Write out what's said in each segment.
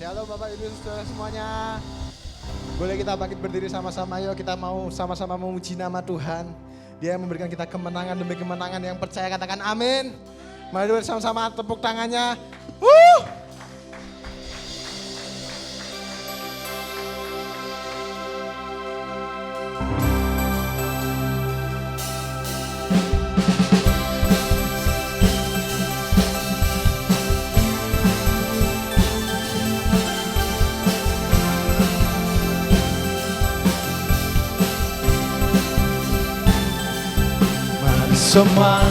Shalom Bapak Ibu Saudara semuanya. Boleh kita bangkit berdiri sama-sama, yuk kita mau sama-sama memuji nama Tuhan. Dia yang memberikan kita kemenangan demi kemenangan, yang percaya katakan amin. Mari bersama-sama tepuk tangannya. Semua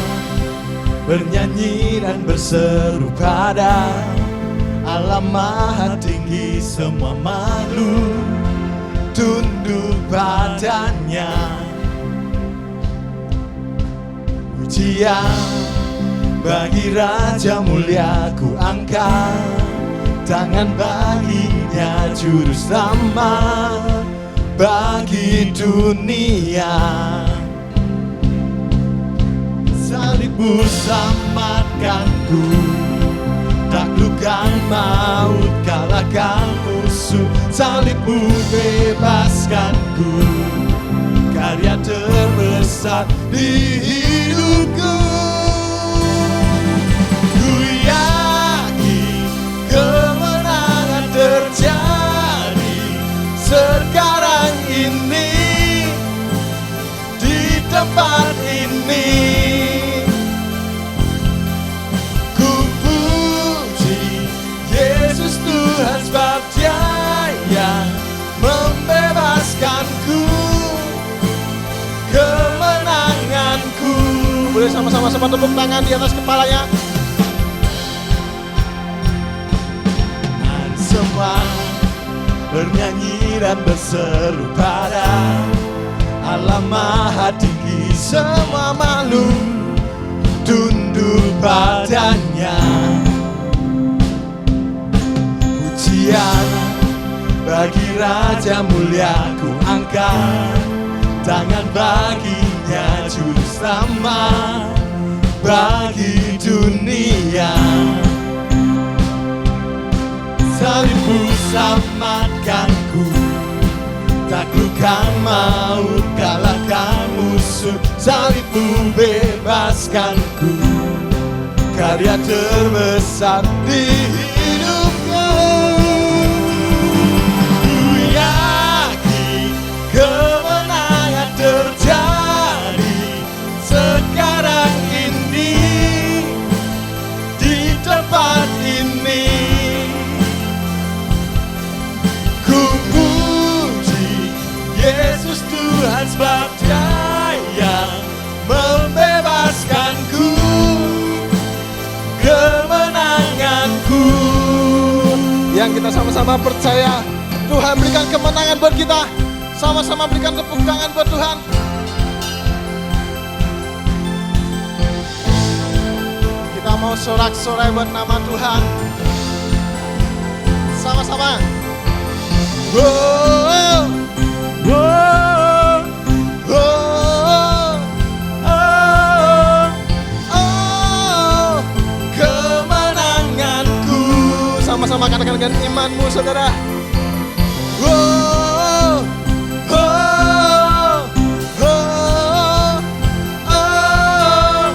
bernyanyi dan berseru pada Allah Maha Tinggi, semua makhluk tunduk padanya. Pujian bagi Raja mulia ku angkat, tangan baginya juru selamat bagi dunia. Salibmu selamatkanku, taklukkan maut, kalahkan musuh. Salibmu bebaskanku, karya terbesar di hidupku. Ku yakin kemenangan terjadi sekarang ini di tempat ini. Tuhan sebab Dia yang membebaskanku, kemenanganku. Boleh sama-sama tepuk tangan di atas kepalanya. Dan semua bernyanyi dan berseru pada Allah Maha Tinggi, semua makhluk tunduk padanya. Pujian bagi Raja mulia ku angkat, tangan baginya juru selamat bagi dunia. Salibmu selamatkanku, taklukkan maut, kalahkan musuh. Salibmu bebaskanku, karya terbesar di hidupku. Ku yakin kemenangan terjadi sekarang ini di tempat ini. Ku puji Yesus Tuhan sebab Dia yang membebaskanku, kemenanganku. Yang kita sama-sama percaya Tuhan berikan kemenangan buat kita. Sama-sama berikan tepuk tangan buat Tuhan. Kita mau sorak-sorai buat nama Tuhan. Sama-sama. Oh, oh, oh, oh, oh, oh, kemenanganku. Sama-sama katakan dengan imanmu, saudara. Oh, oh, oh, oh,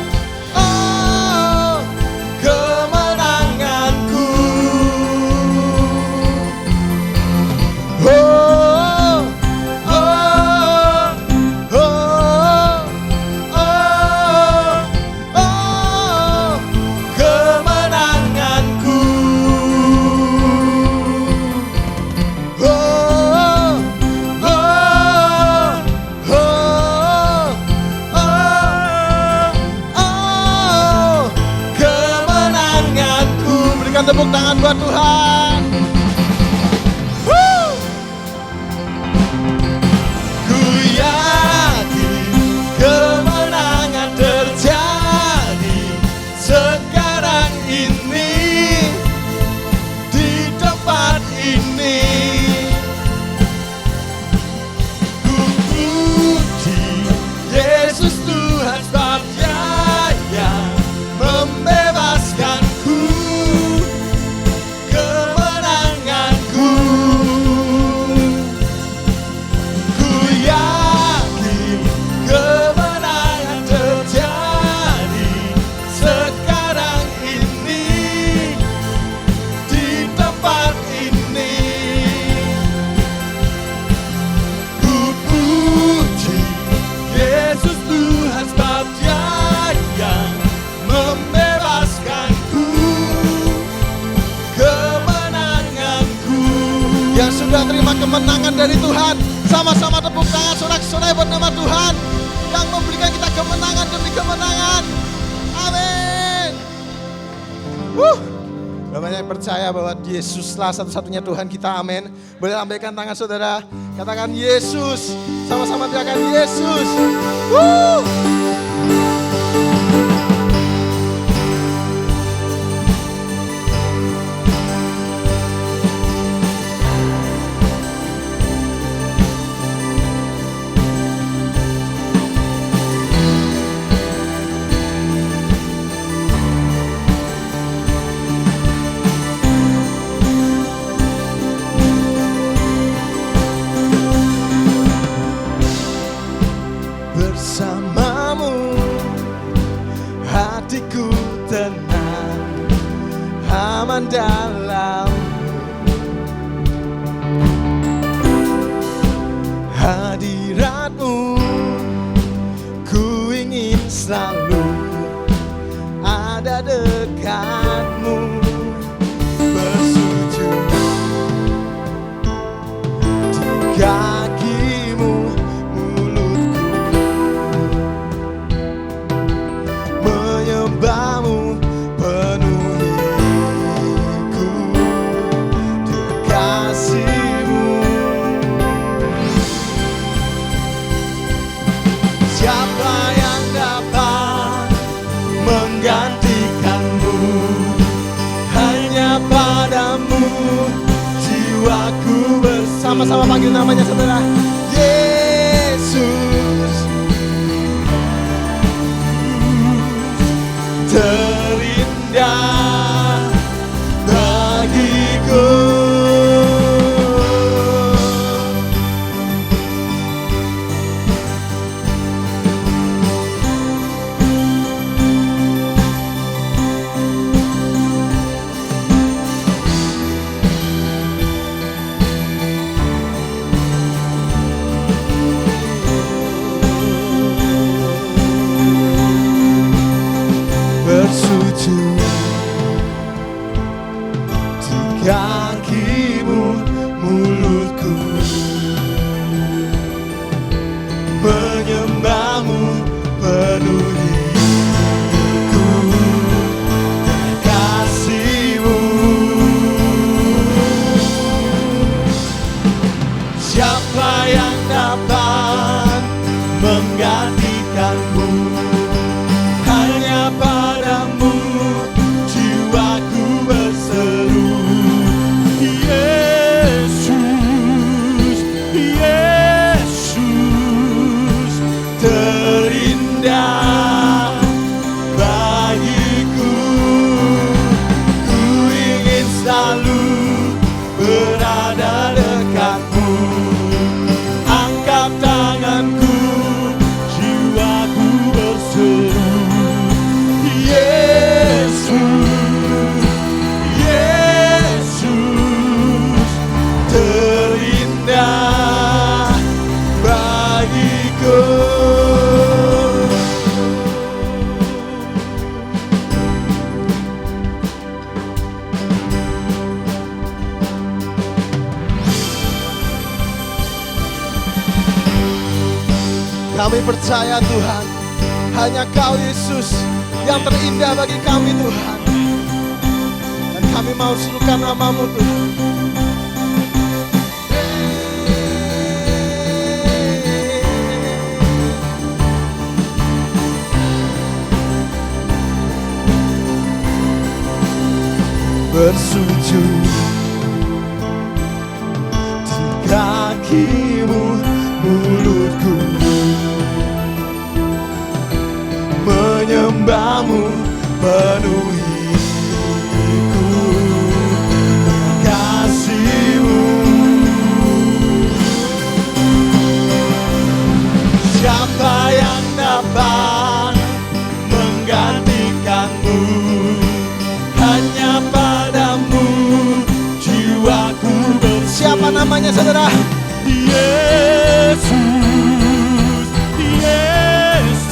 oh, kemenanganku. Oh, oh, oh, oh, oh, kemenanganku. Berikan tepuk tangan buat Tuhan. Ku yakin kemenangan terjadi sekarang ini di tempat ini. Ku puji Yesus Tuhan sebab Dia yang membebaskanku, kemenanganku. menerima kemenangan dari Tuhan. Sama-sama tepuk tangan sorak-sorai buat nama Tuhan yang memberikan kita kemenangan demi kemenangan. Amin. Namanya percaya bahwa Yesuslah satu-satunya Tuhan kita, amin. Boleh lambaikan tangan saudara, katakan Yesus. Sama-sama teriakan Yesus. Bersamamu hatiku tenang, aman dalammu. Hadiratmu ku ingin selalu ada dekatmu. Bersujud di kakimu, menyembahmu, penuhiku dengan kasih-Mu. Siapa yang dapat menggantikan-Mu? Hanya padamu jiwaku bersama-sama panggil namanya saudara. Yesus terindah bagiku. Bersujud di kaki-Mu, mulutku menyembah-Mu, penuhiku dengan kasih-Mu. Siapa yang dapat menggantikan-Mu? Hanya padamu jiwaku berseru. Yesus, Yesus terindah bagiku. Ku ingin selalu berada dekat-Mu. Angkat tanganku, jiwaku berseru. Yesus, Yesus terindah bagiku. Kami percaya Tuhan, hanya Kau Yesus yang terindah bagi kami Tuhan. Dan kami mau serukan nama-Mu Tuhan. Bersujud di kaki-Mu, mulutku menyembah-Mu, penuhiku dengan kasih-Mu. Siapa yang dapat menggantikan-Mu? Hanya padamu jiwaku bersujud. Siapa namanya saudara? Yesus, Yesus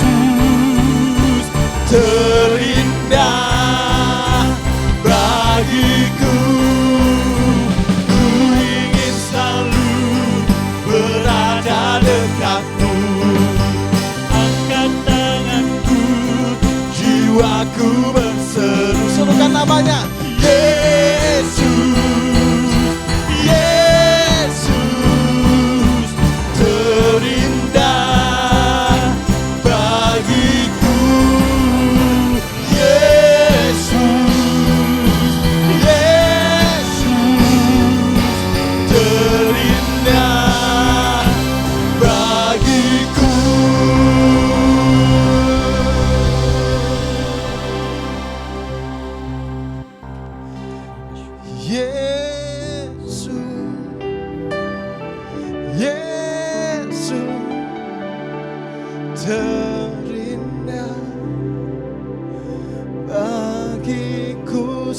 terindah bagiku. Ku ingin selalu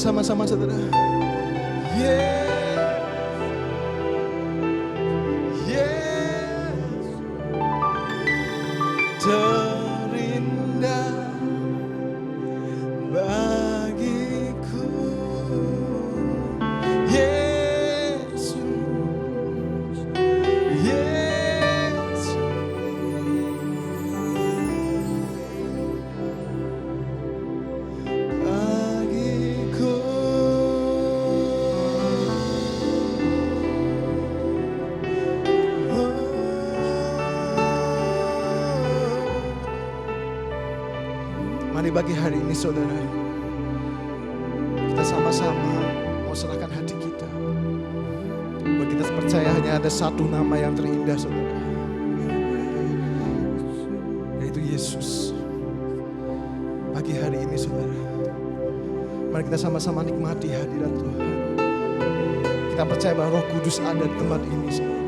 sama-sama saudara. Terindah bagiku Yesus, Yesus. Bagiku Mari bagi hari ini saudara, kita sama-sama mau serahkan hati kita. Bahwa kita percaya hanya ada satu nama yang terindah saudara, yaitu Yesus. Pagi hari ini saudara, mari kita sama-sama nikmati hadirat Tuhan. Kita percaya bahwa Roh Kudus ada di tempat ini saudara.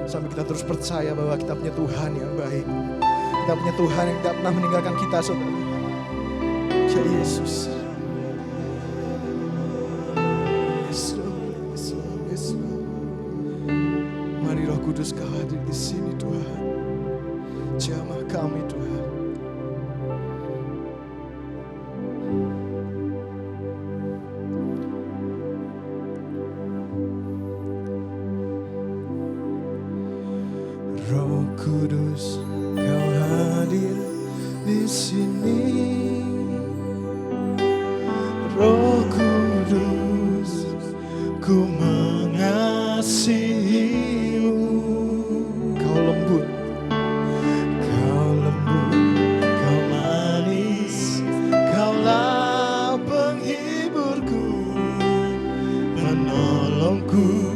Sampai kita terus percaya bahwa kita punya Tuhan yang baik. Kita punya Tuhan yang tidak pernah meninggalkan kita saudara. Ya Yesus. Yesus. Mari Roh Kudus Kau hadir di sini Tuhan. Jamah kami Tuhan. Roh Kudus Kau hadir di sini. Roh Kudus, ku mengasihimu. Kau lembut, kau manis, kaulah penghiburku, penolongku,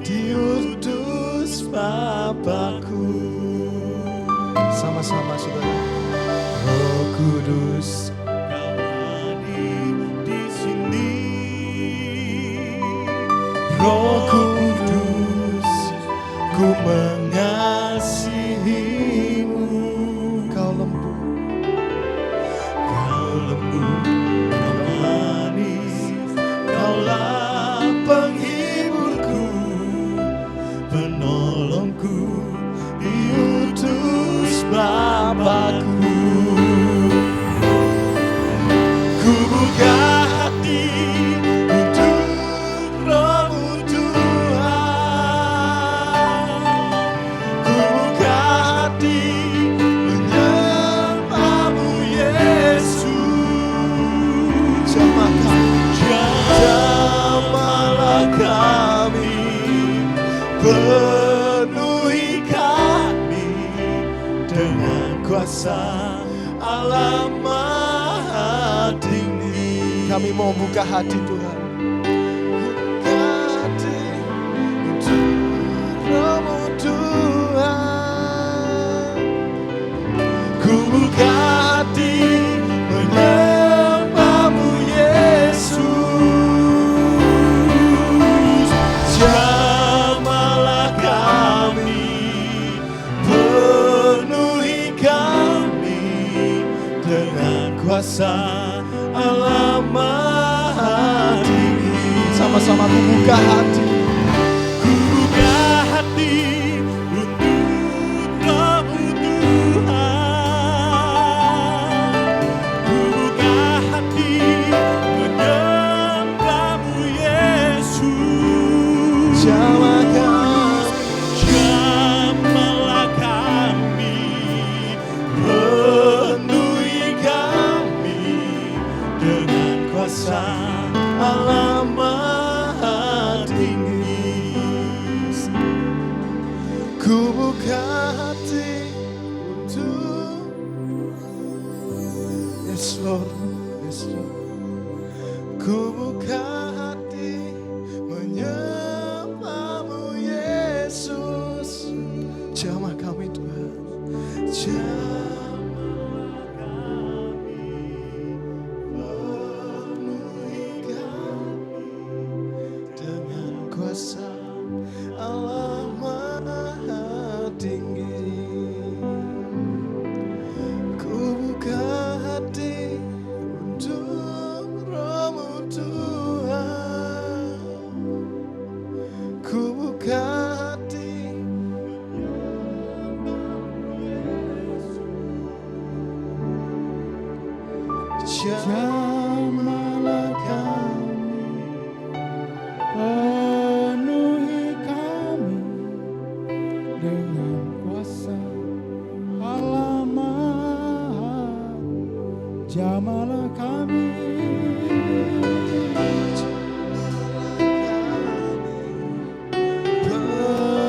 diutus Bapakku. Sama-sama saudara. Roh Kudus Kau hadir di sini. Roh Kudus, ku mengasihimu. Kau lembut, kau manis, kaulah penghiburku, penolongku, diutus Bapakku. Ku buka hati untuk Roh-Mu Tuhan. Ku buka hati menyembah-Mu Yesus. Jamahlah kami, penuhi kami dengan kuasa Allah Maha Tinggi. Kami mau buka hati Tuhan. Buka hati untuk Roh-Mu Tuhan. Ku buka hati menyembah-Mu Yesus. Jamahlah kami, penuhi kami dengan kuasa Allah Maha Tinggi. Sama-sama ku buka hati. Ku buka hati untuk Roh-Mu Tuhan. Ku buka hati menyembah-Mu Yesus. Jamahlah kami, penuhi kami dengan kuasa Allah Maha Tinggi. Ku buka hati untuk Yes Lord, yes Lord. Ku buka hati menyembah-Mu Yesus. Jamah kami Tuhan. Jamah kami, penuhi kami dengan kuasa Allah Maha Tinggi. Ku buka hati Jamahlah kami, penuhi kami dengan kuasa Allah Maha. Jamahlah kami,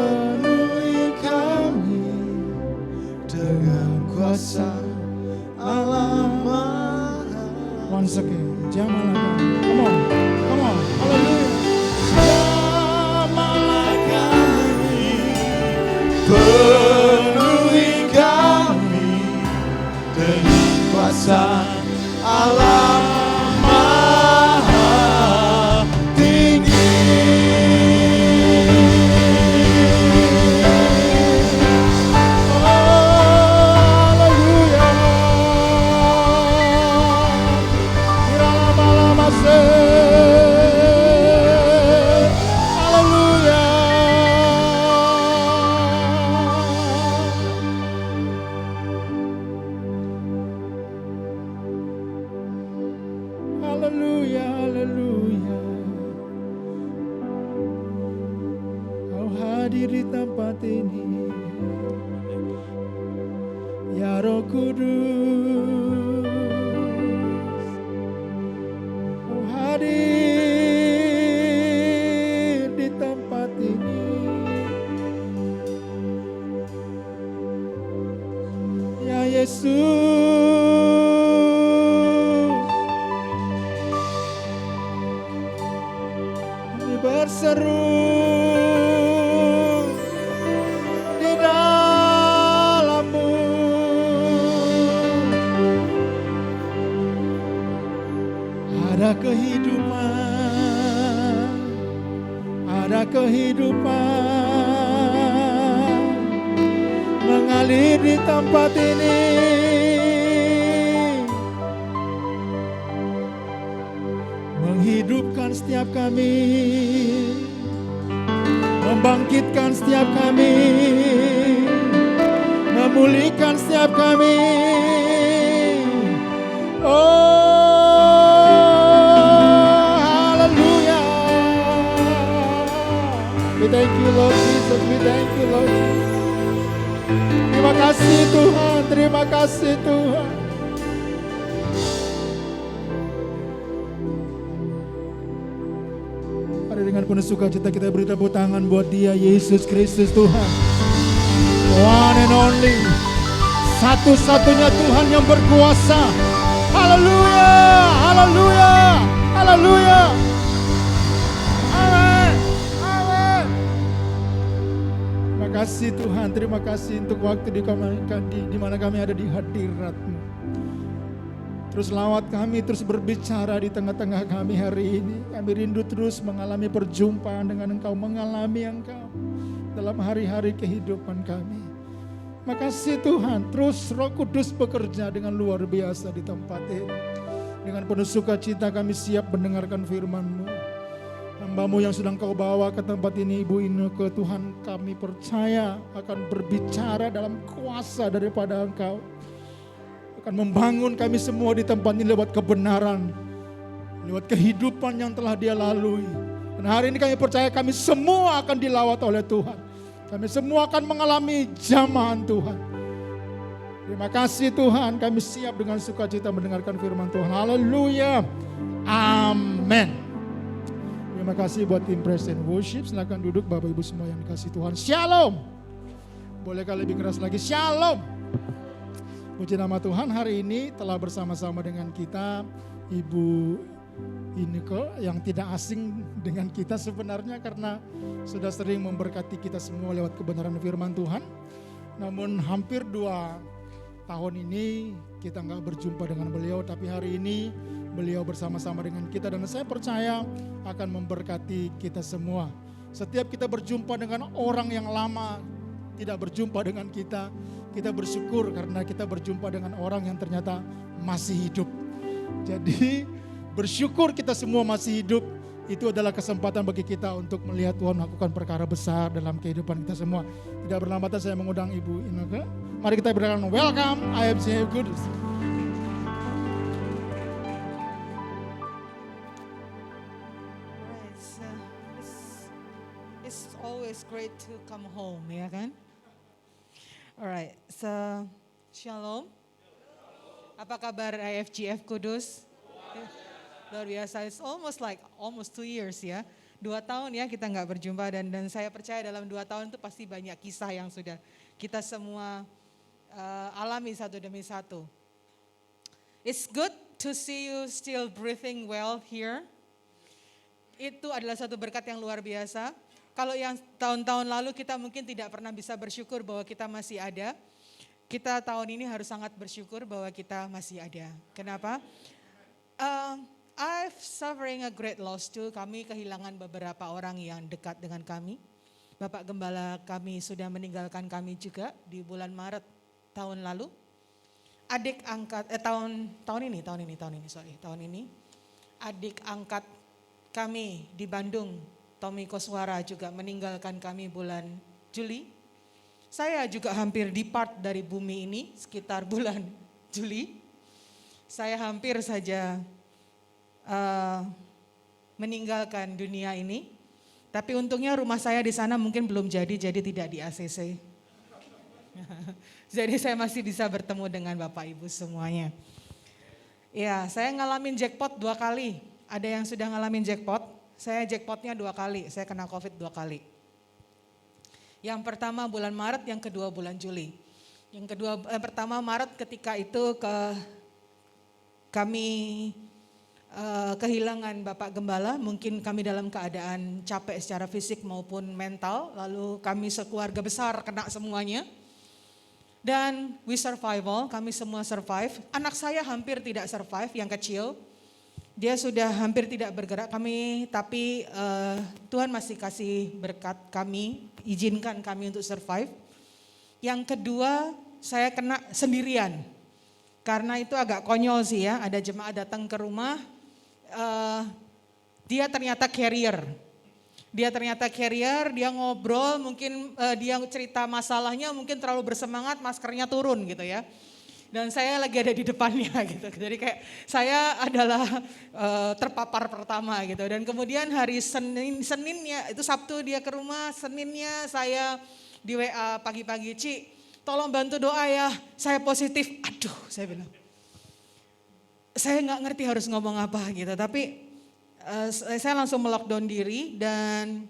penuhi kami dengan kuasa Allah Maha. Once again, jamahlah kami. Come on, come on, hallelujah. Jamahlah kami, penuhi kami dengan kuasa Allah Maha Tinggi. Haleluya, haleluya. Kau hadir di tempat ini, ya Roh Kudus. Kau hadir di tempat ini, ya Yesus. Berseru di dalam-Mu, ada kehidupan, ada kehidupan mengalir di tempat ini. Menghidupkan setiap kami, membangkitkan setiap kami, memulihkan setiap kami. Oh, haleluya. We thank you Lord Jesus, we thank you Lord Jesus. Terima kasih Tuhan, terima kasih Tuhan. Dengan penuh sukacita kita beri tepuk tangan buat Dia, Yesus Kristus Tuhan. One and only, satu-satunya Tuhan yang berkuasa. Haleluya, haleluya, haleluya. Amin, amin. Terima kasih Tuhan, terima kasih untuk waktu di mana kami ada di hadirat-Mu. Terus lawat kami, terus berbicara di tengah-tengah kami hari ini. Kami rindu terus mengalami perjumpaan dengan Engkau, mengalami Engkau dalam hari-hari kehidupan kami. Makasih Tuhan, terus Roh Kudus bekerja dengan luar biasa di tempat ini. Dengan penuh sukacita kami siap mendengarkan firman-Mu. Hamba-Mu yang sedang Kau bawa ke tempat ini, Ibu Inneke, Tuhan kami percaya akan berbicara dalam kuasa daripada Engkau. Akan membangun kami semua di tempat ini lewat kebenaran, lewat kehidupan yang telah Dia lalui. Dan hari ini kami percaya kami semua akan dilawat oleh Tuhan. Kami semua akan mengalami jamahan Tuhan. Terima kasih Tuhan, kami siap dengan sukacita mendengarkan firman Tuhan. Haleluya, amin. Terima kasih buat tim Praise and Worship. Silakan duduk Bapak Ibu semua yang dikasih Tuhan. Shalom. Bolehkah lebih keras lagi? Shalom. Puji nama Tuhan, hari ini telah bersama-sama dengan kita Ibu Inneke yang tidak asing dengan kita sebenarnya karena sudah sering memberkati kita semua lewat kebenaran firman Tuhan. Namun hampir 2 tahun ini kita nggak berjumpa dengan beliau, tapi hari ini beliau bersama-sama dengan kita dan saya percaya akan memberkati kita semua. Setiap kita berjumpa dengan orang yang lama tidak berjumpa dengan kita, kita bersyukur karena kita berjumpa dengan orang yang ternyata masih hidup. Jadi bersyukur kita semua masih hidup, itu adalah kesempatan bagi kita untuk melihat Tuhan melakukan perkara besar dalam kehidupan kita semua. Tidak berlama-lama saya mengundang Ibu Inneke. Mari kita berikan welcome, IFC Kudus. great to come home, ya kan? Alright, so Shalom. Apa kabar IFGF Kudus? Luar biasa, it's almost 2 years ya. 2 tahun ya kita nggak berjumpa dan saya percaya dalam 2 tahun itu pasti banyak kisah yang sudah kita semua alami satu demi satu. It's good to see you still breathing well here. Itu adalah satu berkat yang luar biasa. Kalau yang tahun-tahun lalu kita mungkin tidak pernah bisa bersyukur bahwa kita masih ada. Kita tahun ini harus sangat bersyukur bahwa kita masih ada. Kenapa? I've suffering a great loss too. Kami kehilangan beberapa orang yang dekat dengan kami. Bapak Gembala kami sudah meninggalkan kami juga di bulan Maret tahun lalu. Adik angkat tahun ini adik angkat kami di Bandung, Tommy Koswara juga meninggalkan kami bulan Juli. Saya juga hampir depart dari bumi ini sekitar bulan Juli. Saya hampir saja meninggalkan dunia ini. Tapi untungnya rumah saya di sana mungkin belum jadi tidak di ACC. Jadi saya masih bisa bertemu dengan Bapak Ibu semuanya. Ya, saya ngalamin jackpot 2 kali. Ada yang sudah ngalamin jackpot, saya jackpotnya 2 kali, saya kena COVID 2 kali. Yang pertama bulan Maret, yang kedua bulan Juli. Yang pertama Maret ketika itu kami kehilangan Bapak Gembala, mungkin kami dalam keadaan capek secara fisik maupun mental, lalu kami sekeluarga besar kena semuanya. Dan we survival, kami semua survive. Anak saya hampir tidak survive, yang kecil. Dia sudah hampir tidak bergerak tapi Tuhan masih kasih berkat kami, izinkan kami untuk survive. Yang kedua, saya kena sendirian. Karena itu agak konyol sih ya, ada jemaat datang ke rumah, dia ternyata carrier. Dia ngobrol, mungkin dia cerita masalahnya, mungkin terlalu bersemangat, maskernya turun gitu ya. Dan saya lagi ada di depannya gitu. Jadi kayak saya adalah terpapar pertama gitu. Dan kemudian hari Seninnya, itu Sabtu dia ke rumah, Seninnya saya di WA pagi-pagi, Ci tolong bantu doa ya, saya positif. Aduh, saya bilang. Saya nggak ngerti harus ngomong apa gitu, tapi saya langsung melockdown diri dan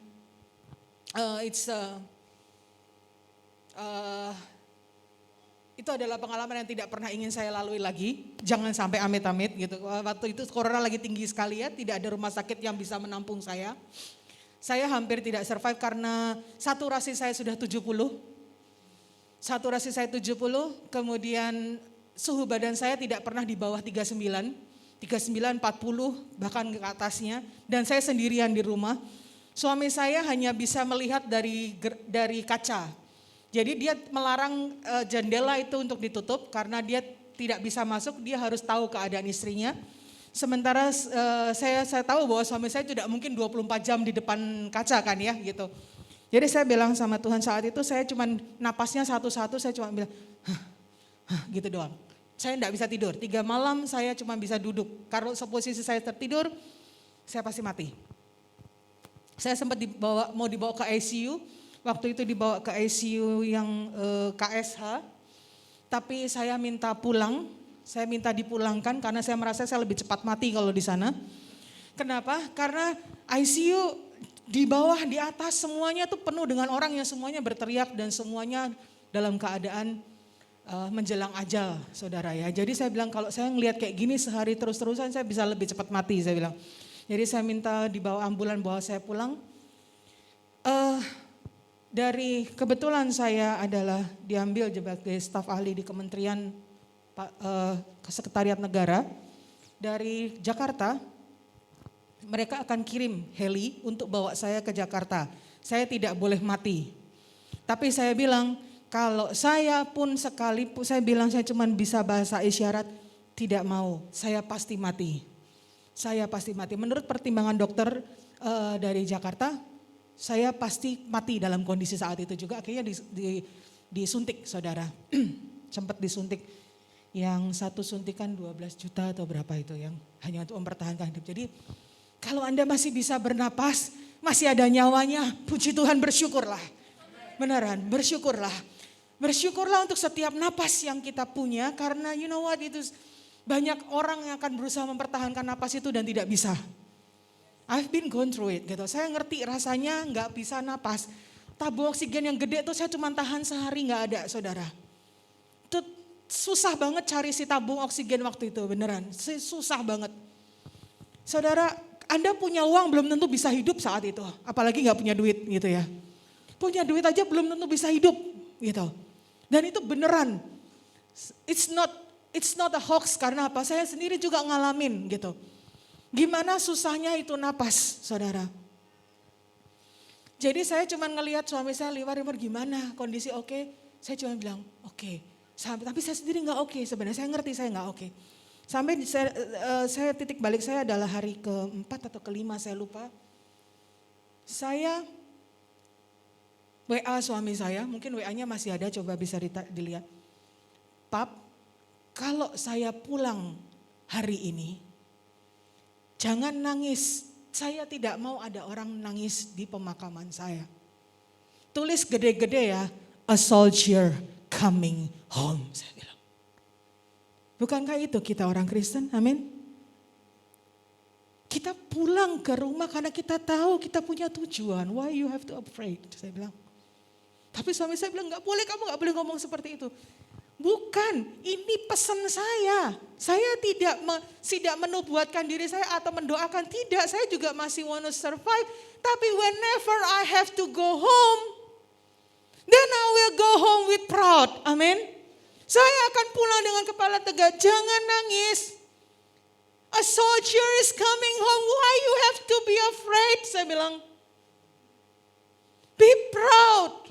itu adalah pengalaman yang tidak pernah ingin saya lalui lagi. Jangan sampai amit-amit gitu. Waktu itu corona lagi tinggi sekali ya, tidak ada rumah sakit yang bisa menampung saya. Saya hampir tidak survive karena saturasi saya sudah 70. Saturasi saya 70, kemudian suhu badan saya tidak pernah di bawah 39, 40 bahkan ke atasnya. Dan saya sendirian di rumah. Suami saya hanya bisa melihat dari kaca. Jadi dia melarang jendela itu untuk ditutup karena dia tidak bisa masuk, dia harus tahu keadaan istrinya. Sementara saya tahu bahwa suami saya tidak mungkin 24 jam di depan kaca kan ya gitu. Jadi saya bilang sama Tuhan saat itu saya cuman napasnya satu-satu, saya cuma bilang gitu doang. Saya enggak bisa tidur, 3 malam saya cuma bisa duduk. Kalau posisi saya tertidur, saya pasti mati. Saya sempat mau dibawa ke ICU, waktu itu dibawa ke ICU yang KSH. Tapi saya minta pulang, saya minta dipulangkan karena saya merasa saya lebih cepat mati kalau di sana. Kenapa? Karena ICU di bawah, di atas semuanya tuh penuh dengan orang yang semuanya berteriak dan semuanya dalam keadaan menjelang ajal, saudara ya. Jadi saya bilang kalau saya ngelihat kayak gini sehari terus-terusan saya bisa lebih cepat mati, saya bilang. Jadi saya minta dibawa ambulan bawa saya pulang. Dari kebetulan saya adalah diambil sebagai staf ahli di Kementerian Sekretariat Negara dari Jakarta. Mereka akan kirim heli untuk bawa saya ke Jakarta. Saya tidak boleh mati. Tapi saya bilang, kalau saya pun sekalipun, saya bilang saya cuma bisa bahasa isyarat, tidak mau, saya pasti mati. Saya pasti mati. Menurut pertimbangan dokter dari Jakarta, saya pasti mati dalam kondisi saat itu juga. Akhirnya disuntik, saudara. Sempat disuntik. Yang satu suntikan 12 juta atau berapa itu yang hanya untuk mempertahankan hidup. Jadi kalau Anda masih bisa bernapas, masih ada nyawanya, puji Tuhan, bersyukurlah. Beneran, bersyukurlah. Bersyukurlah untuk setiap napas yang kita punya, karena you know what, itu banyak orang yang akan berusaha mempertahankan napas itu dan tidak bisa. I've been gone through it gitu. Saya ngerti rasanya nggak bisa napas. Tabung oksigen yang gede tuh saya cuma tahan sehari nggak ada, saudara. Itu susah banget cari si tabung oksigen waktu itu, beneran. Susah banget. Saudara, Anda punya uang belum tentu bisa hidup saat itu. Apalagi nggak punya duit gitu ya. Punya duit aja belum tentu bisa hidup gitu. Dan itu beneran. It's not a hoax, karena apa? Saya sendiri juga ngalamin gitu. Gimana susahnya itu napas, saudara. Jadi saya cuma ngelihat suami saya liwar gimana, kondisi oke. Saya cuma bilang oke. Tapi saya sendiri nggak oke sebenarnya, saya ngerti saya nggak oke. Sampai saya titik balik saya adalah hari ke-4 atau ke-5 saya lupa. Saya WA suami saya, mungkin WA-nya masih ada, coba bisa dilihat. Pap, kalau saya pulang hari ini, jangan nangis. Saya tidak mau ada orang nangis di pemakaman saya. Tulis gede-gede ya, a soldier coming home. Saya bilang. Bukankah itu kita orang Kristen? Amin. Kita pulang ke rumah karena kita tahu kita punya tujuan. Why you have to afraid? Saya bilang. Tapi suami saya bilang, gak boleh, kamu gak boleh ngomong seperti itu. Bukan, ini pesan saya. Saya tidak menubuatkan diri saya atau mendoakan, tidak. Saya juga masih want to survive. Tapi whenever I have to go home, then I will go home with proud. Amin. Saya akan pulang dengan kepala tegak, jangan nangis. A soldier is coming home, why you have to be afraid? Saya bilang, be proud.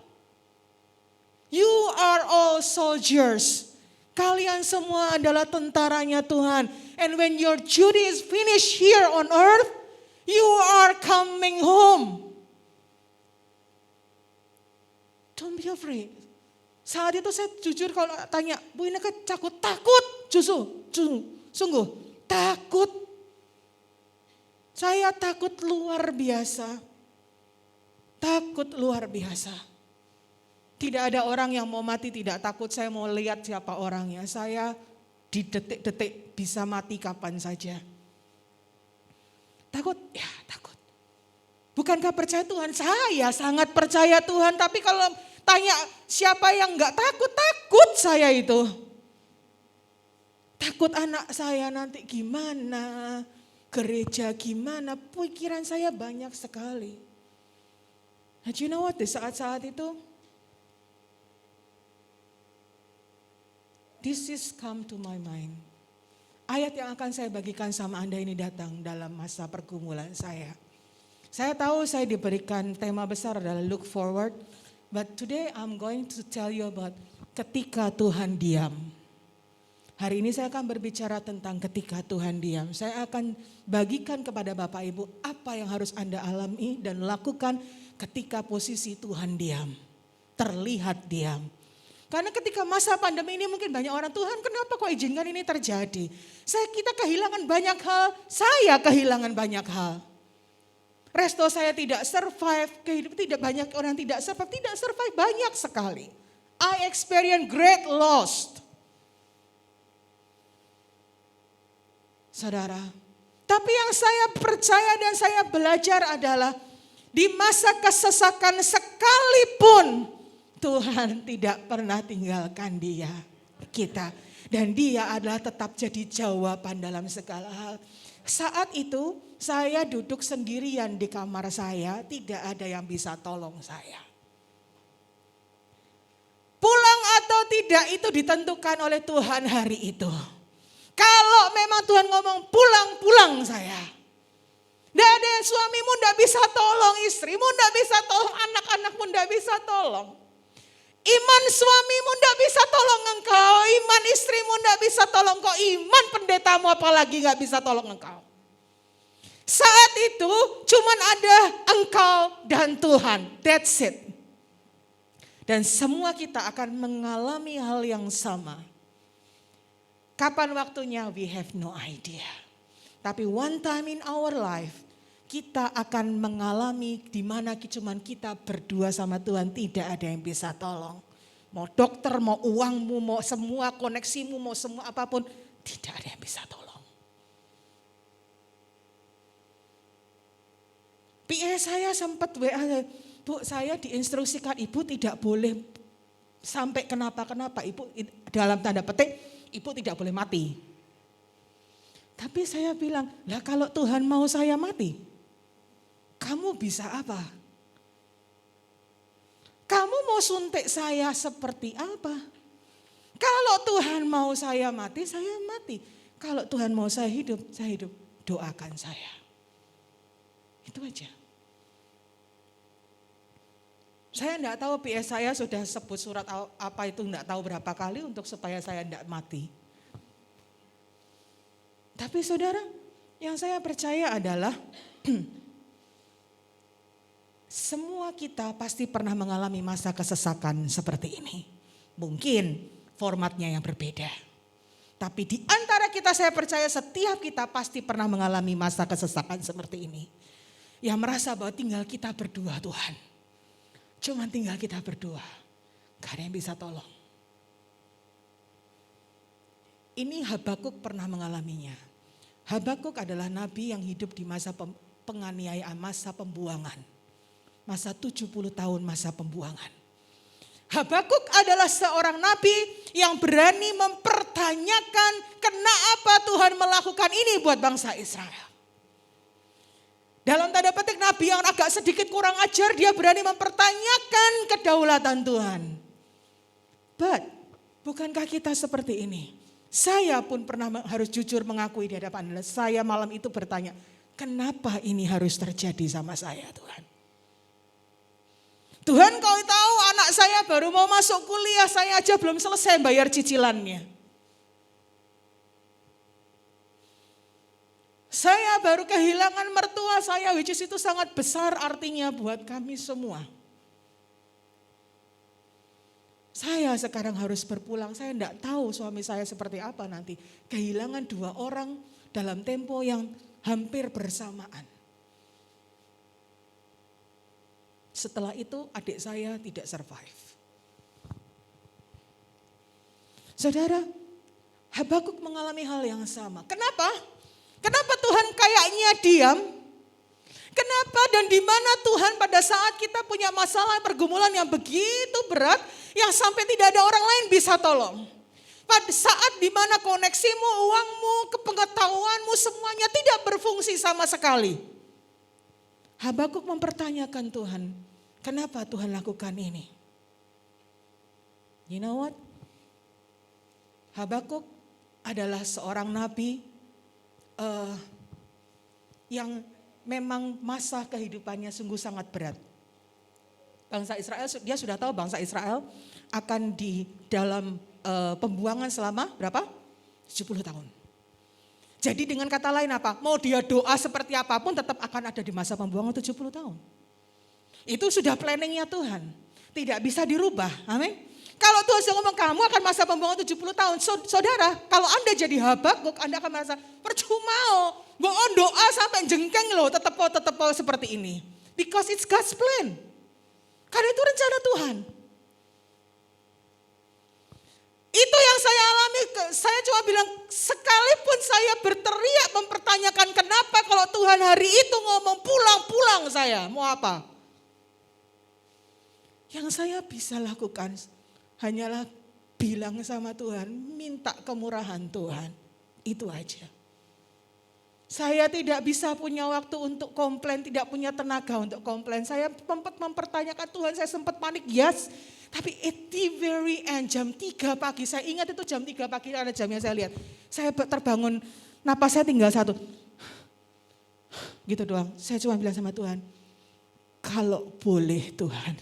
You are all soldiers. Kalian semua adalah tentaranya Tuhan. And when your duty is finished here on earth, you are coming home. Don't be afraid. Saat itu saya jujur kalau tanya, Bu Ineke takut justru, sungguh takut. Saya takut luar biasa. Takut luar biasa. Tidak ada orang yang mau mati tidak takut, saya mau lihat siapa orangnya. Saya di detik-detik bisa mati kapan saja. Takut? Ya takut. Bukankah percaya Tuhan? Saya sangat percaya Tuhan, tapi kalau tanya siapa yang gak takut, takut saya itu. Takut anak saya nanti gimana, gereja gimana, pikiran saya banyak sekali. Nah, you know what, di saat-saat itu, this is come to my mind. Ayat yang akan saya bagikan sama Anda ini datang dalam masa pergumulan saya. Saya tahu saya diberikan tema besar adalah look forward. But today I'm going to tell you about ketika Tuhan diam. Hari ini saya akan berbicara tentang ketika Tuhan diam. Saya akan bagikan kepada Bapak Ibu apa yang harus Anda alami dan lakukan ketika posisi Tuhan diam. Terlihat diam. Karena ketika masa pandemi ini mungkin banyak orang, Tuhan kenapa kok izinkan ini terjadi? Kita kehilangan banyak hal, saya kehilangan banyak hal. Resto saya tidak survive, kehidupan tidak banyak orang tidak survive banyak sekali. I experience great loss. Saudara, tapi yang saya percaya dan saya belajar adalah di masa kesesakan sekalipun, Tuhan tidak pernah tinggalkan kita. Dan dia adalah tetap jadi jawaban dalam segala hal. Saat itu saya duduk sendirian di kamar saya, tidak ada yang bisa tolong saya. Pulang atau tidak itu ditentukan oleh Tuhan hari itu. Kalau memang Tuhan ngomong pulang saya. Tidak ada yang suamimu tidak bisa tolong, istrimu tidak bisa tolong, anak-anakmu tidak bisa tolong. Iman suamimu tidak bisa tolong engkau, iman istrimu tidak bisa tolong engkau, iman pendetamu apalagi tidak bisa tolong engkau. Saat itu cuman ada engkau dan Tuhan, that's it. Dan semua kita akan mengalami hal yang sama. Kapan waktunya we have no idea. Tapi one time in our life, kita akan mengalami di mana cuman kita berdua sama Tuhan, tidak ada yang bisa tolong. Mau dokter, mau uangmu, mau semua koneksimu, mau semua apapun, tidak ada yang bisa tolong. PA saya sempat WA, Bu, saya diinstruksikan ibu tidak boleh sampai kenapa-kenapa. Ibu dalam tanda petik, ibu tidak boleh mati. Tapi saya bilang, lah kalau Tuhan mau saya mati, kamu bisa apa? Kamu mau suntik saya seperti apa? Kalau Tuhan mau saya mati, saya mati. Kalau Tuhan mau saya hidup, saya hidup. Doakan saya. Itu aja. Saya enggak tahu PS saya sudah sebut surat apa itu enggak tahu berapa kali untuk supaya saya enggak mati. Tapi saudara, yang saya percaya adalah semua kita pasti pernah mengalami masa kesesakan seperti ini. Mungkin formatnya yang berbeda. Tapi di antara kita saya percaya setiap kita pasti pernah mengalami masa kesesakan seperti ini. Yang merasa bahwa tinggal kita berdua Tuhan. Cuman tinggal kita berdua. Gak ada yang bisa tolong. Ini Habakuk pernah mengalaminya. Habakuk adalah nabi yang hidup di masa penganiayaan, masa pembuangan. Masa 70 tahun masa pembuangan. Habakuk adalah seorang nabi yang berani mempertanyakan kenapa Tuhan melakukan ini buat bangsa Israel. Dalam tanda petik nabi yang agak sedikit kurang ajar, dia berani mempertanyakan kedaulatan Tuhan. But bukankah kita seperti ini? Saya pun pernah harus jujur mengakui di hadapan Anda. Saya malam itu bertanya, kenapa ini harus terjadi sama saya Tuhan? Tuhan, kau tahu anak saya baru mau masuk kuliah, saya aja belum selesai bayar cicilannya. Saya baru kehilangan mertua saya, which is itu sangat besar artinya buat kami semua. Saya sekarang harus berpulang, saya enggak tahu suami saya seperti apa nanti. Kehilangan 2 orang dalam tempo yang hampir bersamaan. Setelah itu adik saya tidak survive. Saudara, Habakuk mengalami hal yang sama. Kenapa? Kenapa Tuhan kayaknya diam? Kenapa dan di mana Tuhan pada saat kita punya masalah pergumulan yang begitu berat, yang sampai tidak ada orang lain bisa tolong? Pada saat di mana koneksimu, uangmu, kepengetahuanmu semuanya tidak berfungsi sama sekali. Habakuk mempertanyakan Tuhan, kenapa Tuhan lakukan ini? You know what? Habakuk adalah seorang nabi yang memang masa kehidupannya sungguh sangat berat. Bangsa Israel, dia sudah tahu bangsa Israel akan di dalam pembuangan selama berapa? 70 tahun. Jadi dengan kata lain apa? Mau dia doa seperti apapun tetap akan ada di masa pembuangan 70 tahun. Itu sudah planningnya Tuhan. Tidak bisa dirubah. Amin. Kalau Tuhan sudah ngomong kamu akan masa pembuangan 70 tahun. Saudara, kalau Anda jadi Habakuk, Anda akan merasa percuma mau doa sampai jengkeng loh tetap seperti ini. Because it's God's plan. Karena itu rencana Tuhan. Itu yang saya alami, saya cuma bilang sekalipun saya berteriak mempertanyakan kenapa kalau Tuhan hari itu ngomong pulang saya, mau apa? Yang saya bisa lakukan hanyalah bilang sama Tuhan, minta kemurahan Tuhan, itu aja. Saya tidak bisa punya waktu untuk komplain, tidak punya tenaga untuk komplain. Saya sempat mempertanyakan Tuhan, saya sempat panik, yes. Tapi at the very end, jam 3 pagi, saya ingat itu jam 3 pagi ada jamnya saya lihat. Saya terbangun, napas saya tinggal 1. Gitu doang, saya cuma bilang sama Tuhan, kalau boleh Tuhan,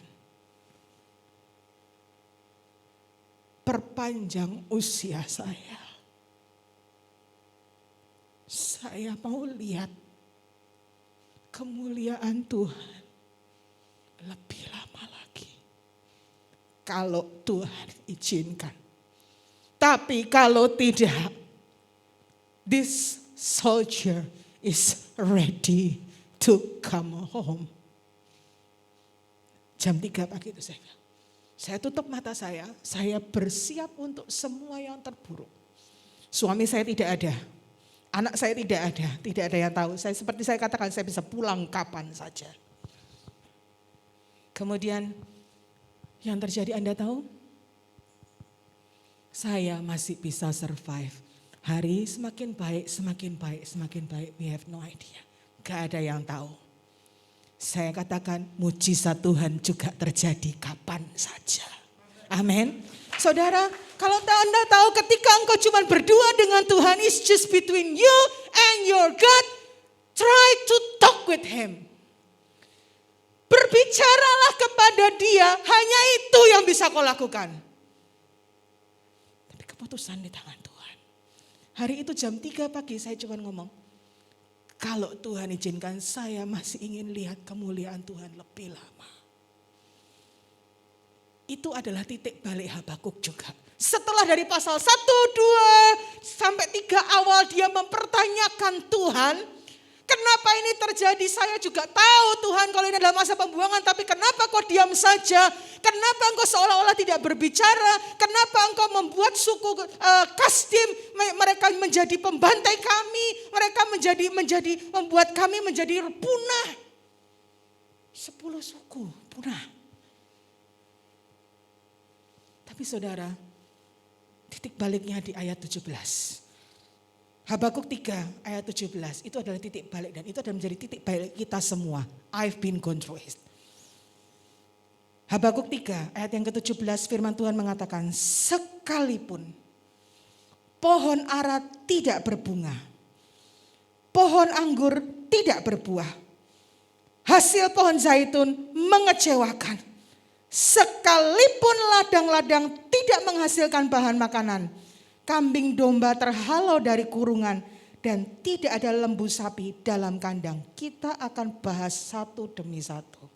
perpanjang usia saya. Saya mau lihat kemuliaan Tuhan lebih lama lagi. Kalau Tuhan izinkan. Tapi kalau tidak, this soldier is ready to come home. Jam 3 pagi itu saya bilang. Saya tutup mata saya bersiap untuk semua yang terburuk. Suami saya tidak ada, anak saya tidak ada yang tahu. Seperti saya katakan, saya bisa pulang kapan saja. Kemudian yang terjadi Anda tahu? Saya masih bisa survive. Hari semakin baik, semakin baik, semakin baik. We have no idea. Gak ada yang tahu. Saya katakan mujizat Tuhan juga terjadi kapan saja. Amin. Saudara, kalau Anda tahu ketika engkau cuma berdua dengan Tuhan, it's just between you and your God. Try to talk with Him. Berbicaralah kepada Dia, hanya itu yang bisa kau lakukan. Tapi keputusan di tangan Tuhan. Hari itu jam 3 pagi saya cuma ngomong, kalau Tuhan izinkan saya masih ingin lihat kemuliaan Tuhan lebih lama. Itu adalah titik balik Habakuk juga. Setelah dari pasal 1, 2, sampai 3 awal dia mempertanyakan Tuhan. Kenapa ini terjadi? Saya juga tahu Tuhan kalau ini adalah masa pembuangan. Tapi kenapa kau diam saja? Kenapa engkau seolah-olah tidak berbicara? Kenapa engkau membuat suku Kasdim mereka menjadi pembantai kami? Mereka membuat kami menjadi punah. 10 suku punah. Tapi saudara, titik baliknya di ayat 17. Habakuk 3 ayat 17 itu adalah titik balik dan itu adalah menjadi titik balik kita semua. I've been gone through it. Habakuk 3 ayat yang ke-17 firman Tuhan mengatakan, sekalipun pohon ara tidak berbunga, pohon anggur tidak berbuah, hasil pohon zaitun mengecewakan, sekalipun ladang-ladang tidak menghasilkan bahan makanan, kambing domba terhalau dari kurungan, dan tidak ada lembu sapi dalam kandang. Kita akan bahas satu demi satu.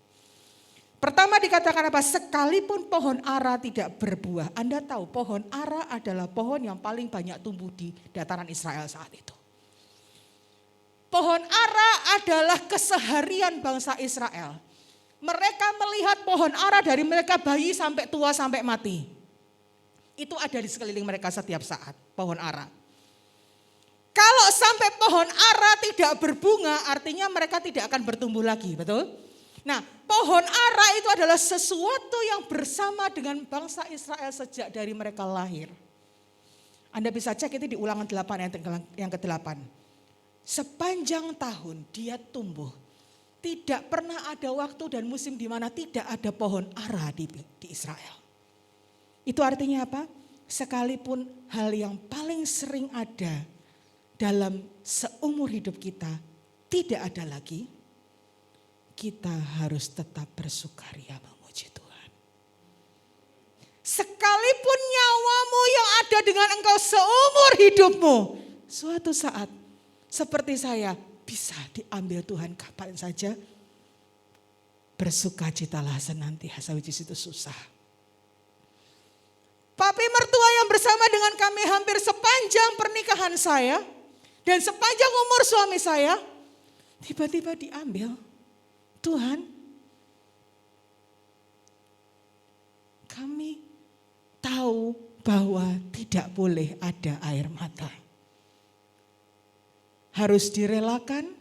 Pertama dikatakan apa? Sekalipun pohon ara tidak berbuah. Anda tahu pohon ara adalah pohon yang paling banyak tumbuh di dataran Israel saat itu. Pohon ara adalah keseharian bangsa Israel. Mereka melihat pohon ara dari mereka bayi sampai tua sampai mati. Itu ada di sekeliling mereka setiap saat, pohon ara. Kalau sampai pohon ara tidak berbunga, artinya mereka tidak akan bertumbuh lagi, betul? Nah, pohon ara itu adalah sesuatu yang bersama dengan bangsa Israel sejak dari mereka lahir. Anda bisa cek itu di Ulangan 8 ayat yang ke-8. Sepanjang tahun dia tumbuh. Tidak pernah ada waktu dan musim di mana tidak ada pohon ara di Israel. Itu artinya apa? Sekalipun hal yang paling sering ada dalam seumur hidup kita tidak ada lagi, kita harus tetap bersukaria memuji Tuhan. Sekalipun nyawamu yang ada dengan engkau seumur hidupmu, suatu saat seperti saya bisa diambil Tuhan kapan saja, bersukacitalah senantiasa, which is itu susah. Papi mertua yang bersama dengan kami hampir sepanjang pernikahan saya dan sepanjang umur suami saya, tiba-tiba diambil. Tuhan, kami tahu bahwa tidak boleh ada air mata. Harus direlakan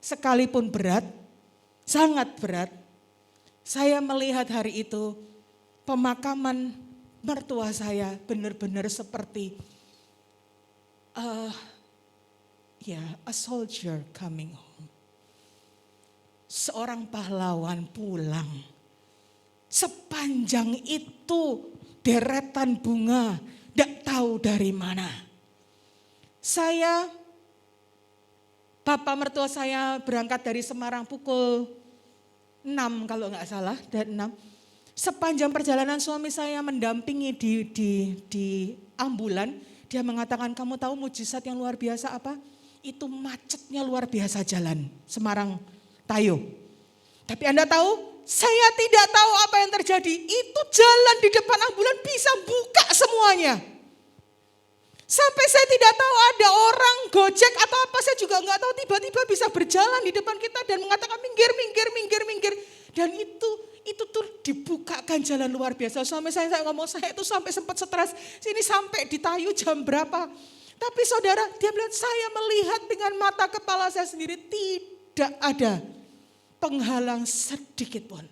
sekalipun berat, sangat berat. Saya melihat hari itu pemakaman mertua saya benar-benar seperti a soldier coming home. Seorang pahlawan pulang. Sepanjang itu deretan bunga, tidak tahu dari mana. Bapak mertua saya berangkat dari Semarang pukul 6 kalau nggak salah, dan 6. Sepanjang perjalanan suami saya mendampingi di ambulan, dia mengatakan, kamu tahu mujizat yang luar biasa apa? Itu macetnya luar biasa jalan Semarang Tayo. Tapi Anda tahu, saya tidak tahu apa yang terjadi. Itu jalan di depan ambulan bisa buka semuanya. Sampai saya tidak tahu ada orang Gojek atau apa, saya juga nggak tahu, tiba-tiba bisa berjalan di depan kita dan mengatakan minggir, minggir, minggir, minggir. Dan itu tuh dibukakan jalan luar biasa. Suami saya ngomong, saya itu sampai sempat stres, sini sampai di Tayu jam berapa. Tapi saudara, dia bilang saya melihat dengan mata kepala saya sendiri tidak ada penghalang sedikit pun.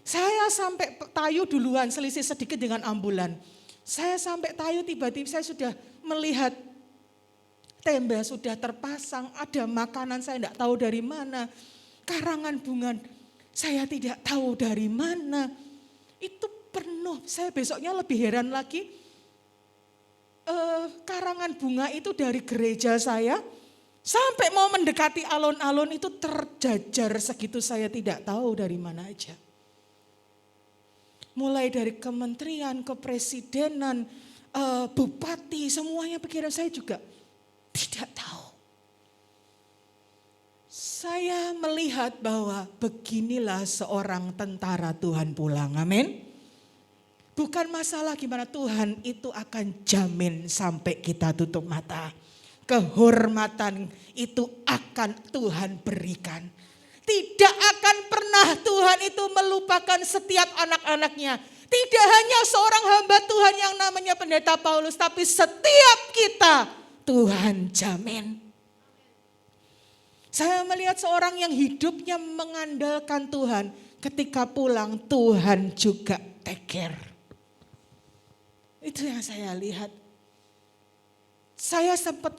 Saya sampai Tayu duluan, selisih sedikit dengan ambulan. Saya sampai Tayu tiba-tiba saya sudah melihat tenda sudah terpasang, ada makanan saya tidak tahu dari mana. Karangan bunga saya tidak tahu dari mana. Itu penuh, saya besoknya lebih heran lagi. Karangan bunga itu dari gereja saya, sampai mau mendekati alun-alun itu terjajar segitu, saya tidak tahu dari mana aja. Mulai dari kementerian, kepresidenan, bupati, semuanya pikiran saya juga tidak tahu. Saya melihat bahwa beginilah seorang tentara Tuhan pulang, amin. Bukan masalah gimana, Tuhan itu akan jamin sampai kita tutup mata. Kehormatan itu akan Tuhan berikan. Tidak akan pernah Tuhan itu melupakan setiap anak-anaknya. Tidak hanya seorang hamba Tuhan yang namanya Pendeta Paulus, tapi setiap kita Tuhan jamin. Saya melihat seorang yang hidupnya mengandalkan Tuhan, ketika pulang Tuhan juga take care. Itu yang saya lihat.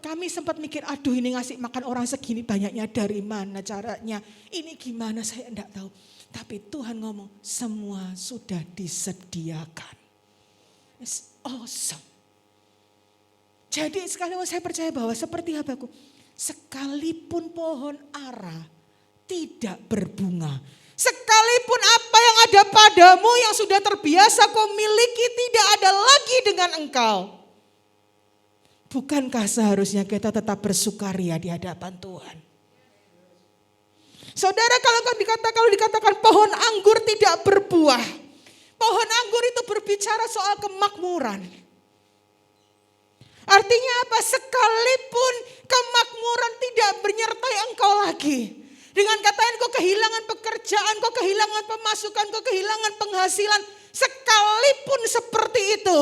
Kami sempat mikir, aduh ini ngasih makan orang segini banyaknya dari mana caranya. Ini gimana saya enggak tahu. Tapi Tuhan ngomong semua sudah disediakan. It's awesome. Jadi sekali saya percaya bahwa seperti Habakuk, sekalipun pohon ara tidak berbunga. Sekalipun apa yang ada padamu yang sudah terbiasa kau miliki tidak ada lagi dengan engkau. Bukankah seharusnya kita tetap bersukaria di hadapan Tuhan? Saudara, kalau dikatakan pohon anggur tidak berbuah, pohon anggur itu berbicara soal kemakmuran. Artinya apa? Sekalipun kemakmuran tidak menyertai engkau lagi. Dengan kata lain, kau kehilangan pekerjaan, kau kehilangan pemasukan, kau kehilangan penghasilan. Sekalipun seperti itu,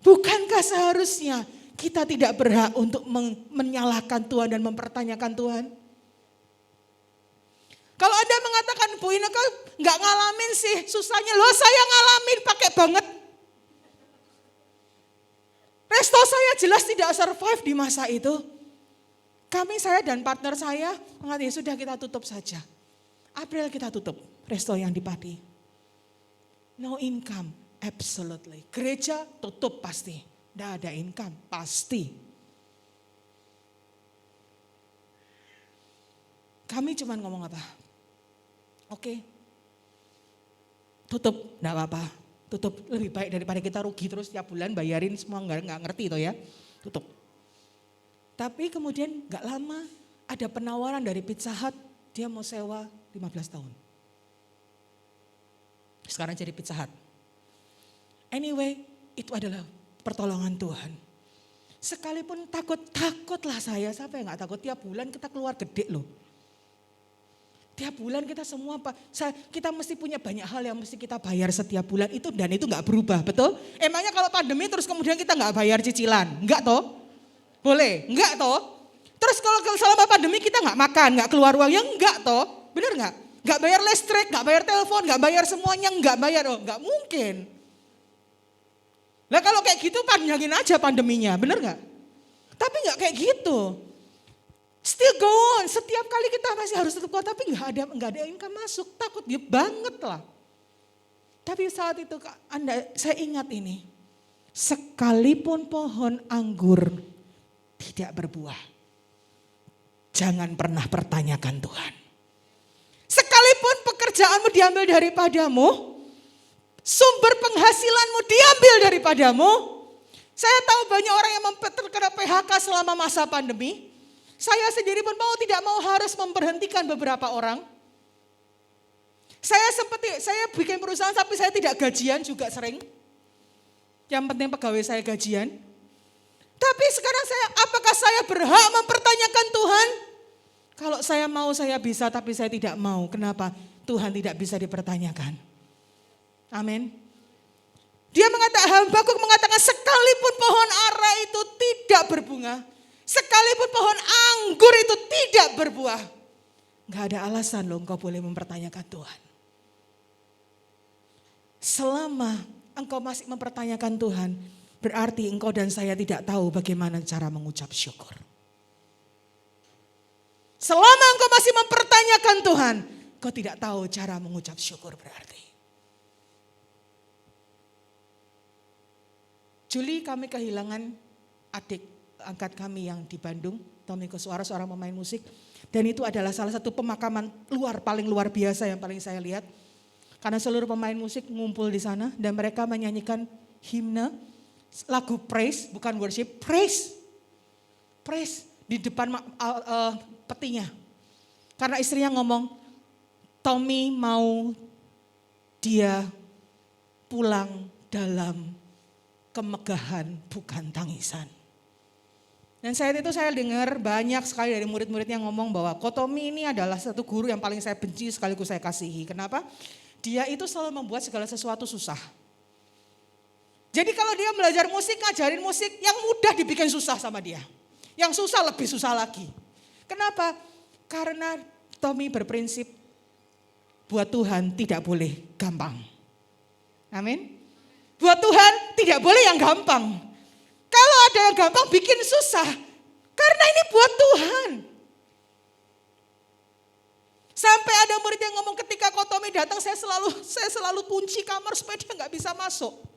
bukankah seharusnya kita tidak berhak untuk menyalahkan Tuhan dan mempertanyakan Tuhan? Kalau Anda mengatakan, Bu Ina kau gak ngalamin sih susahnya. Loh saya ngalamin pakai banget. Resto saya jelas tidak survive di masa itu. Saya dan partner saya mengatakan, ya sudah kita tutup saja. April kita tutup resto yang di Pati. No income, absolutely. Gereja tutup pasti. Tidak ada income, pasti. Kami cuma ngomong apa? Oke, tutup, tidak apa-apa. Tutup lebih baik daripada kita rugi terus tiap bulan bayarin semua nggak ngerti itu ya. Tutup. Tapi kemudian gak lama ada penawaran dari Pizza Hut, dia mau sewa 15 tahun. Sekarang jadi Pizza Hut. Anyway, itu adalah pertolongan Tuhan. Sekalipun takutlah saya, siapa yang gak takut? Tiap bulan kita keluar gede loh. Tiap bulan kita semua, kita mesti punya banyak hal yang mesti kita bayar setiap bulan itu, dan itu gak berubah, betul? Emangnya kalau pandemi terus kemudian kita gak bayar cicilan? Enggak toh? Boleh? Enggak toh? Terus kalau selama pandemi kita gak makan, gak keluar uang, ya enggak toh? Bener gak? Gak bayar listrik, gak bayar telepon, gak bayar semuanya, gak bayar, gak mungkin. Nah kalau kayak gitu panjangin aja pandeminya, bener gak? Tapi gak kayak gitu. Still go on, setiap kali kita masih harus tetap kuat, tapi gak ada income masuk, takut dia banget lah. Tapi saat itu saya ingat ini, sekalipun pohon anggur tidak berbuah, jangan pernah pertanyakan Tuhan. Sekalipun pekerjaanmu diambil daripadamu, sumber penghasilanmu diambil daripadamu. Saya tahu banyak orang yang terkena PHK selama masa pandemi. Saya sendiri pun tidak mau harus memberhentikan beberapa orang. Saya bikin perusahaan tapi saya tidak gajian juga sering. Yang penting pegawai saya gajian. Tapi sekarang apakah saya berhak mempertanyakan Tuhan? Kalau saya mau saya bisa, tapi saya tidak mau. Kenapa? Tuhan tidak bisa dipertanyakan. Amin. Habakuk mengatakan sekalipun pohon ara itu tidak berbunga, sekalipun pohon anggur itu tidak berbuah, gak ada alasan loh engkau boleh mempertanyakan Tuhan. Selama engkau masih mempertanyakan Tuhan, berarti engkau dan saya tidak tahu bagaimana cara mengucap syukur. Selama engkau masih mempertanyakan Tuhan, engkau tidak tahu cara mengucap syukur berarti. Juli kami kehilangan adik angkat kami yang di Bandung, Tommy Koswara, seorang pemain musik. Dan itu adalah salah satu pemakaman paling luar biasa yang paling saya lihat. Karena seluruh pemain musik ngumpul di sana dan mereka menyanyikan himne, lagu praise, bukan worship, praise. Praise di depan petinya. Karena istrinya ngomong, Tommy mau dia pulang dalam kemegahan bukan tangisan. Dan saat itu saya dengar banyak sekali dari murid-muridnya ngomong bahwa Tommy ini adalah satu guru yang paling saya benci sekaligus saya kasihi. Kenapa? Dia itu selalu membuat segala sesuatu susah. Jadi kalau dia belajar musik, ngajarin musik, yang mudah dibikin susah sama dia. Yang susah lebih susah lagi. Kenapa? Karena Tommy berprinsip buat Tuhan tidak boleh gampang. Amin. Buat Tuhan tidak boleh yang gampang. Kalau ada yang gampang bikin susah. Karena ini buat Tuhan. Sampai ada murid yang ngomong ketika Tommy datang saya selalu kunci kamar supaya dia nggak bisa masuk.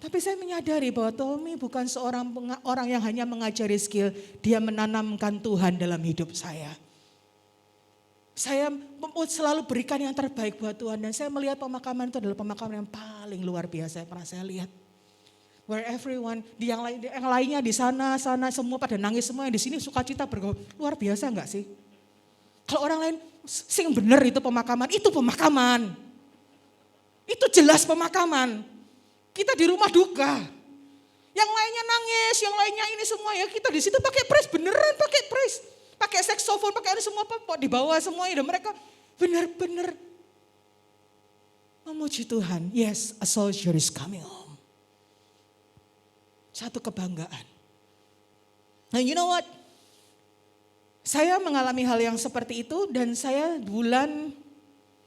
Tapi saya menyadari bahwa Tommy bukan seorang orang yang hanya mengajari skill. Dia menanamkan Tuhan dalam hidup saya. Saya selalu berikan yang terbaik buat Tuhan. Dan saya melihat pemakaman itu adalah pemakaman yang paling luar biasa yang pernah saya lihat. Where everyone, yang lainnya di sana semua pada nangis, semua yang di sini sukacita bergaul. Luar biasa enggak sih? Kalau orang lain, sing bener itu pemakaman. Itu jelas pemakaman. Kita di rumah duka. Yang lainnya nangis, yang lainnya ini semua ya kita di situ pakai praise, beneran pakai praise. Pakai saksofon, pakai semua di bawah semuanya. Dan mereka benar-benar memuji Tuhan. Yes, a soldier is coming home. Satu kebanggaan. Nah you know what? Saya mengalami hal yang seperti itu dan saya bulan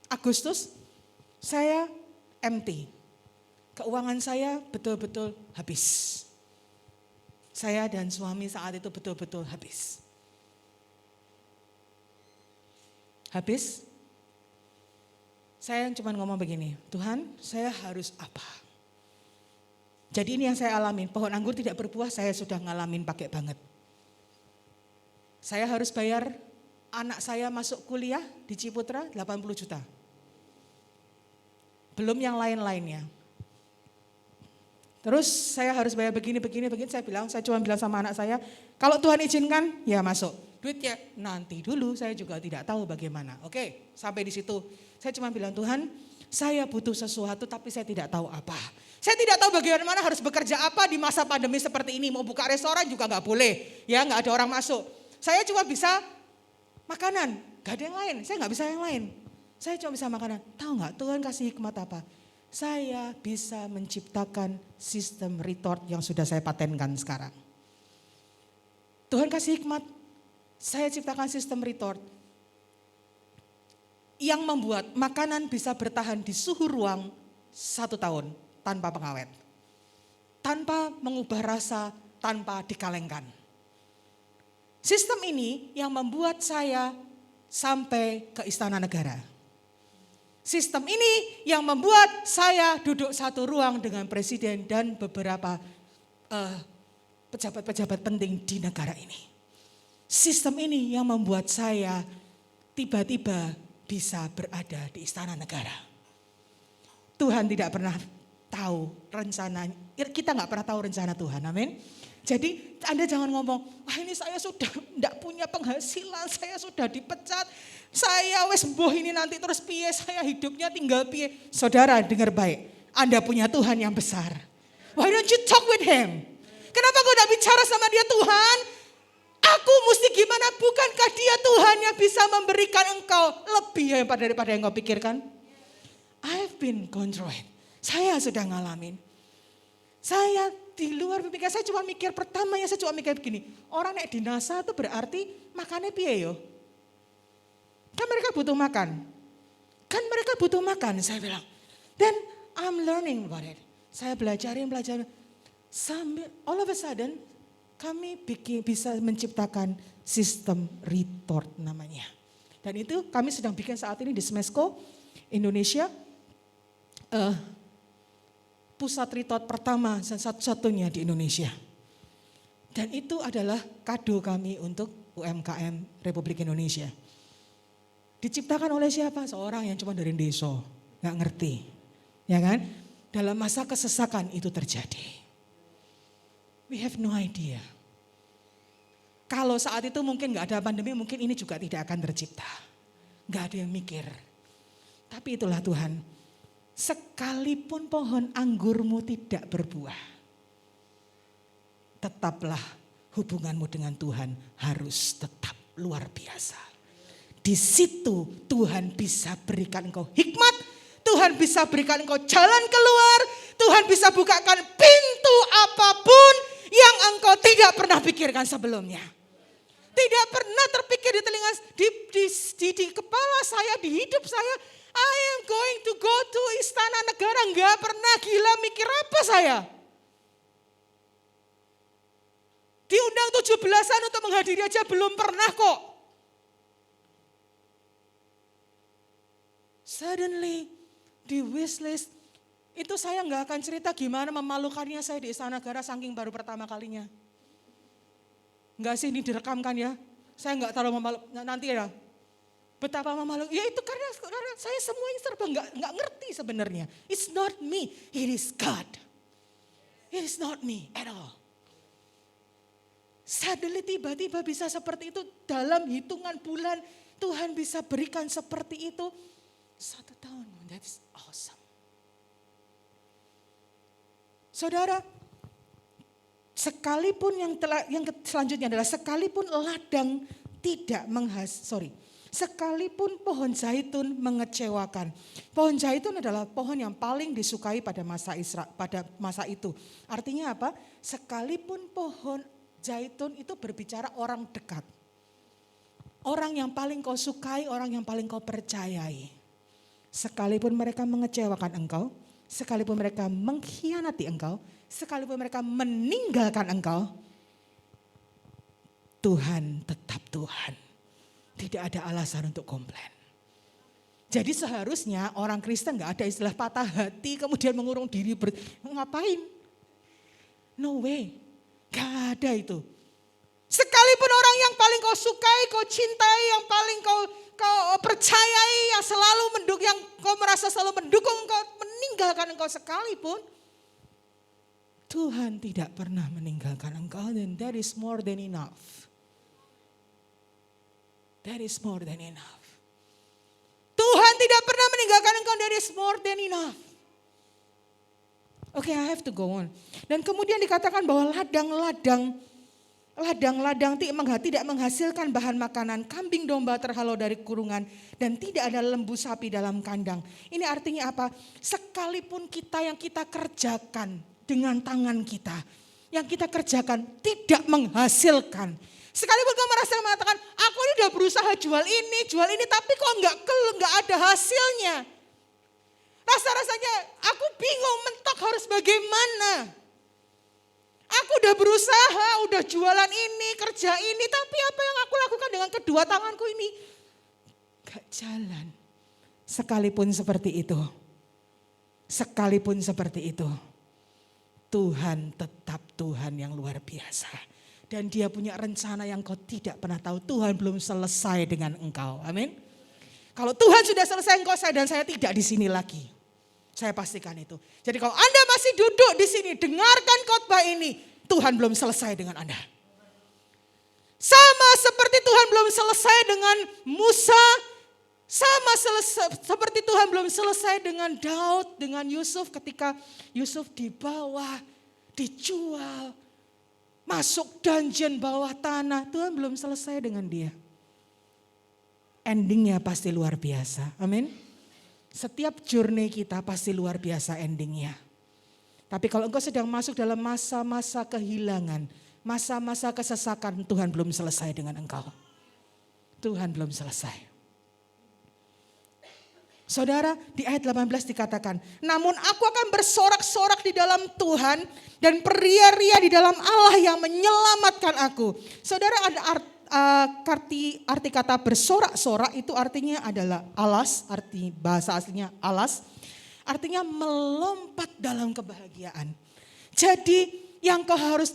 Agustus saya empty. Keuangan saya betul-betul habis. Saya dan suami saat itu betul-betul habis. Saya cuma ngomong begini, Tuhan saya harus apa? Jadi ini yang saya alamin, pohon anggur tidak berbuah saya sudah ngalamin pakai banget. Saya harus bayar anak saya masuk kuliah di Ciputra 80 juta. Belum yang lain-lainnya. Terus saya harus bayar begini, saya cuma bilang sama anak saya, kalau Tuhan izinkan ya masuk. Duitnya nanti dulu, saya juga tidak tahu bagaimana. Oke, sampai di situ. Saya cuma bilang, Tuhan saya butuh sesuatu tapi saya tidak tahu apa. Saya tidak tahu bagaimana harus bekerja apa di masa pandemi seperti ini. Mau buka restoran juga gak boleh, ya gak ada orang masuk. Saya cuma bisa makanan, gak ada yang lain, saya gak bisa yang lain. Saya cuma bisa makanan, tahu gak Tuhan kasih hikmat apa? Saya bisa menciptakan sistem retort yang sudah saya patenkan sekarang. Tuhan kasih hikmat. Saya ciptakan sistem retort yang membuat makanan bisa bertahan di suhu ruang 1 tahun tanpa pengawet. Tanpa mengubah rasa, tanpa dikalengkan. Sistem ini yang membuat saya sampai ke Istana Negara. Sistem ini yang membuat saya duduk satu ruang dengan presiden dan beberapa pejabat-pejabat penting di negara ini. Sistem ini yang membuat saya tiba-tiba bisa berada di Istana Negara. Tuhan tidak pernah tahu rencana, kita gak pernah tahu rencana Tuhan, amin. Jadi Anda jangan ngomong, wah ini saya sudah tidak punya penghasilan, saya sudah dipecat, saya wes mbuh ini nanti terus piye, saya hidupnya tinggal piye. Saudara dengar baik, Anda punya Tuhan yang besar. Why don't you talk with him? Kenapa kau tidak bicara sama dia, Tuhan? Aku mesti gimana? Bukankah dia Tuhan yang bisa memberikan engkau lebih daripada yang kau pikirkan? I've been gone through it. Saya sudah ngalamin. Saya di luar pemikiran, saya cuma mikir pertamanya, saya cuma mikir begini. Orang naik di NASA itu berarti makannya piye yo? Kan mereka butuh makan. Saya bilang. Then I'm learning about it. Saya belajarin. Sambil all of a sudden kami bisa menciptakan sistem retort namanya. Dan itu kami sedang bikin saat ini di Smesco Indonesia. Pusat retort pertama dan satu-satunya di Indonesia. Dan itu adalah kado kami untuk UMKM Republik Indonesia. Diciptakan oleh siapa? Seorang yang cuma dari desa, gak ngerti. Ya kan? Dalam masa kesesakan itu terjadi. We have no idea. Kalau saat itu mungkin gak ada pandemi, mungkin ini juga tidak akan tercipta. Gak ada yang mikir. Tapi itulah Tuhan. Sekalipun pohon anggurmu tidak berbuah, tetaplah hubunganmu dengan Tuhan harus tetap luar biasa. Di situ Tuhan bisa berikan engkau hikmat, Tuhan bisa berikan engkau jalan keluar, Tuhan bisa bukakan pintu apapun yang engkau tidak pernah pikirkan sebelumnya. Tidak pernah terpikir di telinga, di kepala saya, di hidup saya, I am going to go to Istana Negara. Enggak pernah gila mikir apa saya. Diundang 17-an untuk menghadiri aja belum pernah kok. Suddenly di wishlist itu saya enggak akan cerita gimana memalukannya saya di Istana Negara saking baru pertama kalinya. Enggak sih ini direkamkan ya. Saya enggak terlalu nanti ya. Betapa memalukan. Ya itu karena saya semuanya serba enggak ngerti sebenarnya. It's not me, it is God. It is not me at all. Suddenly tiba-tiba bisa seperti itu dalam hitungan bulan Tuhan bisa berikan seperti itu. 1 tahun, that's awesome. Saudara, sekalipun yang selanjutnya adalah sekalipun ladang tidak sekalipun pohon zaitun mengecewakan. Pohon zaitun adalah pohon yang paling disukai pada masa itu. Artinya apa? Sekalipun pohon zaitun itu berbicara orang dekat. Orang yang paling kau sukai, orang yang paling kau percayai. Sekalipun mereka mengecewakan engkau, sekalipun mereka mengkhianati engkau, sekalipun mereka meninggalkan engkau, Tuhan tetap Tuhan. Tidak ada alasan untuk komplain. Jadi seharusnya orang Kristen gak ada istilah patah hati kemudian mengurung diri. Ngapain? No way. Gak ada itu. Sekalipun orang yang paling kau sukai, kau cintai, yang paling kau percayai, yang selalu mendukung, yang kau merasa selalu mendukung, kau meninggalkan engkau sekalipun. Tuhan tidak pernah meninggalkan engkau dan that is more than enough. That is more than enough. Tuhan tidak pernah meninggalkan engkau, that is more than enough. Okay, I have to go on. Dan kemudian dikatakan bahwa ladang-ladang tidak menghasilkan bahan makanan, kambing domba terhalau dari kurungan, dan tidak ada lembu sapi dalam kandang. Ini artinya apa? Sekalipun yang kita kerjakan dengan tangan kita, yang kita kerjakan tidak menghasilkan. Sekalipun kau merasa mengatakan, aku ini udah berusaha jual ini, tapi kok enggak ada hasilnya. Rasa-rasanya aku bingung mentok harus bagaimana. Aku udah berusaha, udah jualan ini, kerja ini, tapi apa yang aku lakukan dengan kedua tanganku ini? Gak jalan. Sekalipun seperti itu, Tuhan tetap Tuhan yang luar biasa. Dan dia punya rencana yang kau tidak pernah tahu. Tuhan belum selesai dengan engkau. Amin. Kalau Tuhan sudah selesai engkau, saya tidak di sini lagi. Saya pastikan itu. Jadi kalau Anda masih duduk di sini, dengarkan khotbah ini, Tuhan belum selesai dengan Anda. Sama seperti Tuhan belum selesai dengan Musa, seperti Tuhan belum selesai dengan Daud, dengan Yusuf ketika Yusuf dibawa dijual, masuk dungeon bawah tanah. Tuhan belum selesai dengan dia. Endingnya pasti luar biasa. Amin. Setiap journey kita pasti luar biasa endingnya. Tapi kalau engkau sedang masuk dalam masa-masa kehilangan, masa-masa kesesakan, Tuhan belum selesai dengan engkau. Tuhan belum selesai. Saudara, di ayat 18 dikatakan, namun aku akan bersorak-sorak di dalam Tuhan dan beria-ria di dalam Allah yang menyelamatkan aku. Saudara, ada arti kata bersorak-sorak itu artinya adalah alas, arti bahasa aslinya alas, artinya melompat dalam kebahagiaan. Jadi yang kau harus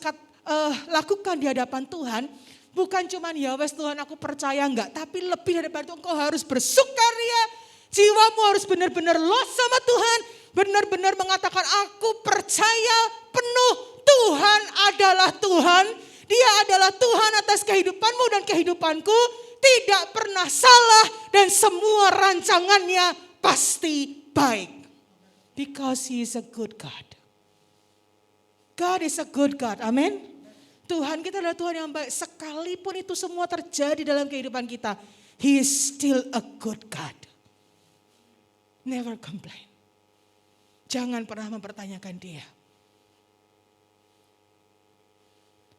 lakukan di hadapan Tuhan, bukan cuman ya wes Tuhan aku percaya enggak, tapi lebih daripada itu engkau harus bersukaria. Jiwamu harus benar-benar los sama Tuhan, benar-benar mengatakan aku percaya penuh Tuhan adalah Tuhan. Dia adalah Tuhan atas kehidupanmu dan kehidupanku, tidak pernah salah dan semua rancangannya pasti baik. Because he is a good God. God is a good God, amin. Tuhan kita adalah Tuhan yang baik, sekalipun itu semua terjadi dalam kehidupan kita, he is still a good God. Never complain. Jangan pernah mempertanyakan dia.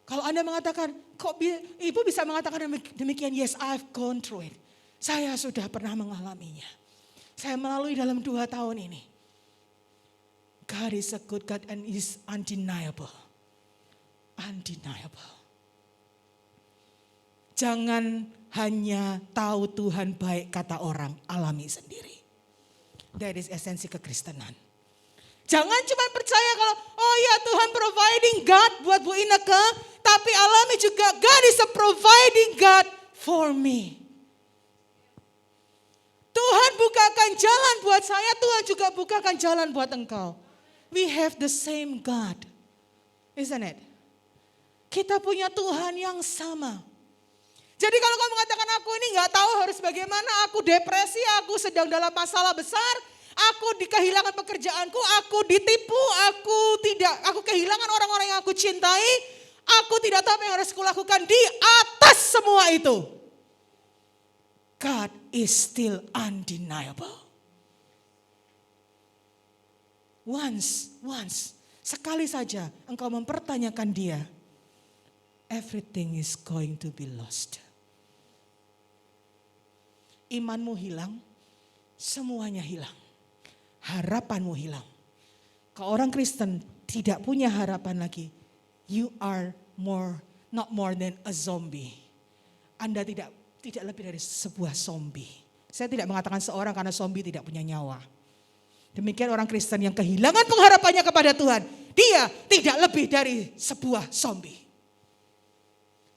Kalau Anda mengatakan, kok Ibu bisa mengatakan demikian? Yes, I've gone through it. Saya sudah pernah mengalaminya. Saya melalui dalam 2 tahun ini. God is a good God and is undeniable. Undeniable. Jangan hanya tahu Tuhan baik kata orang, alami sendiri. That is esensi kekristenan. Jangan cuma percaya kalau, oh ya Tuhan providing God buat Bu Ineke, tapi alami juga God is a providing God for me. Tuhan bukakan jalan buat saya, Tuhan juga bukakan jalan buat engkau. We have the same God, isn't it? Kita punya Tuhan yang sama. Jadi kalau kau mengatakan aku ini gak tahu harus bagaimana, aku depresi, aku sedang dalam masalah besar, aku kehilangan pekerjaanku, aku ditipu, aku kehilangan orang-orang yang aku cintai, aku tidak tahu apa yang harus kulakukan. Di atas semua itu, God is still undeniable. Once, sekali saja engkau mempertanyakan dia, everything is going to be lost. Imanmu hilang, semuanya hilang. Harapanmu hilang. Kalau orang Kristen tidak punya harapan lagi, you are not more than a zombie. Anda tidak lebih dari sebuah zombie. Saya tidak mengatakan seorang karena zombie tidak punya nyawa. Demikian orang Kristen yang kehilangan pengharapannya kepada Tuhan, dia tidak lebih dari sebuah zombie.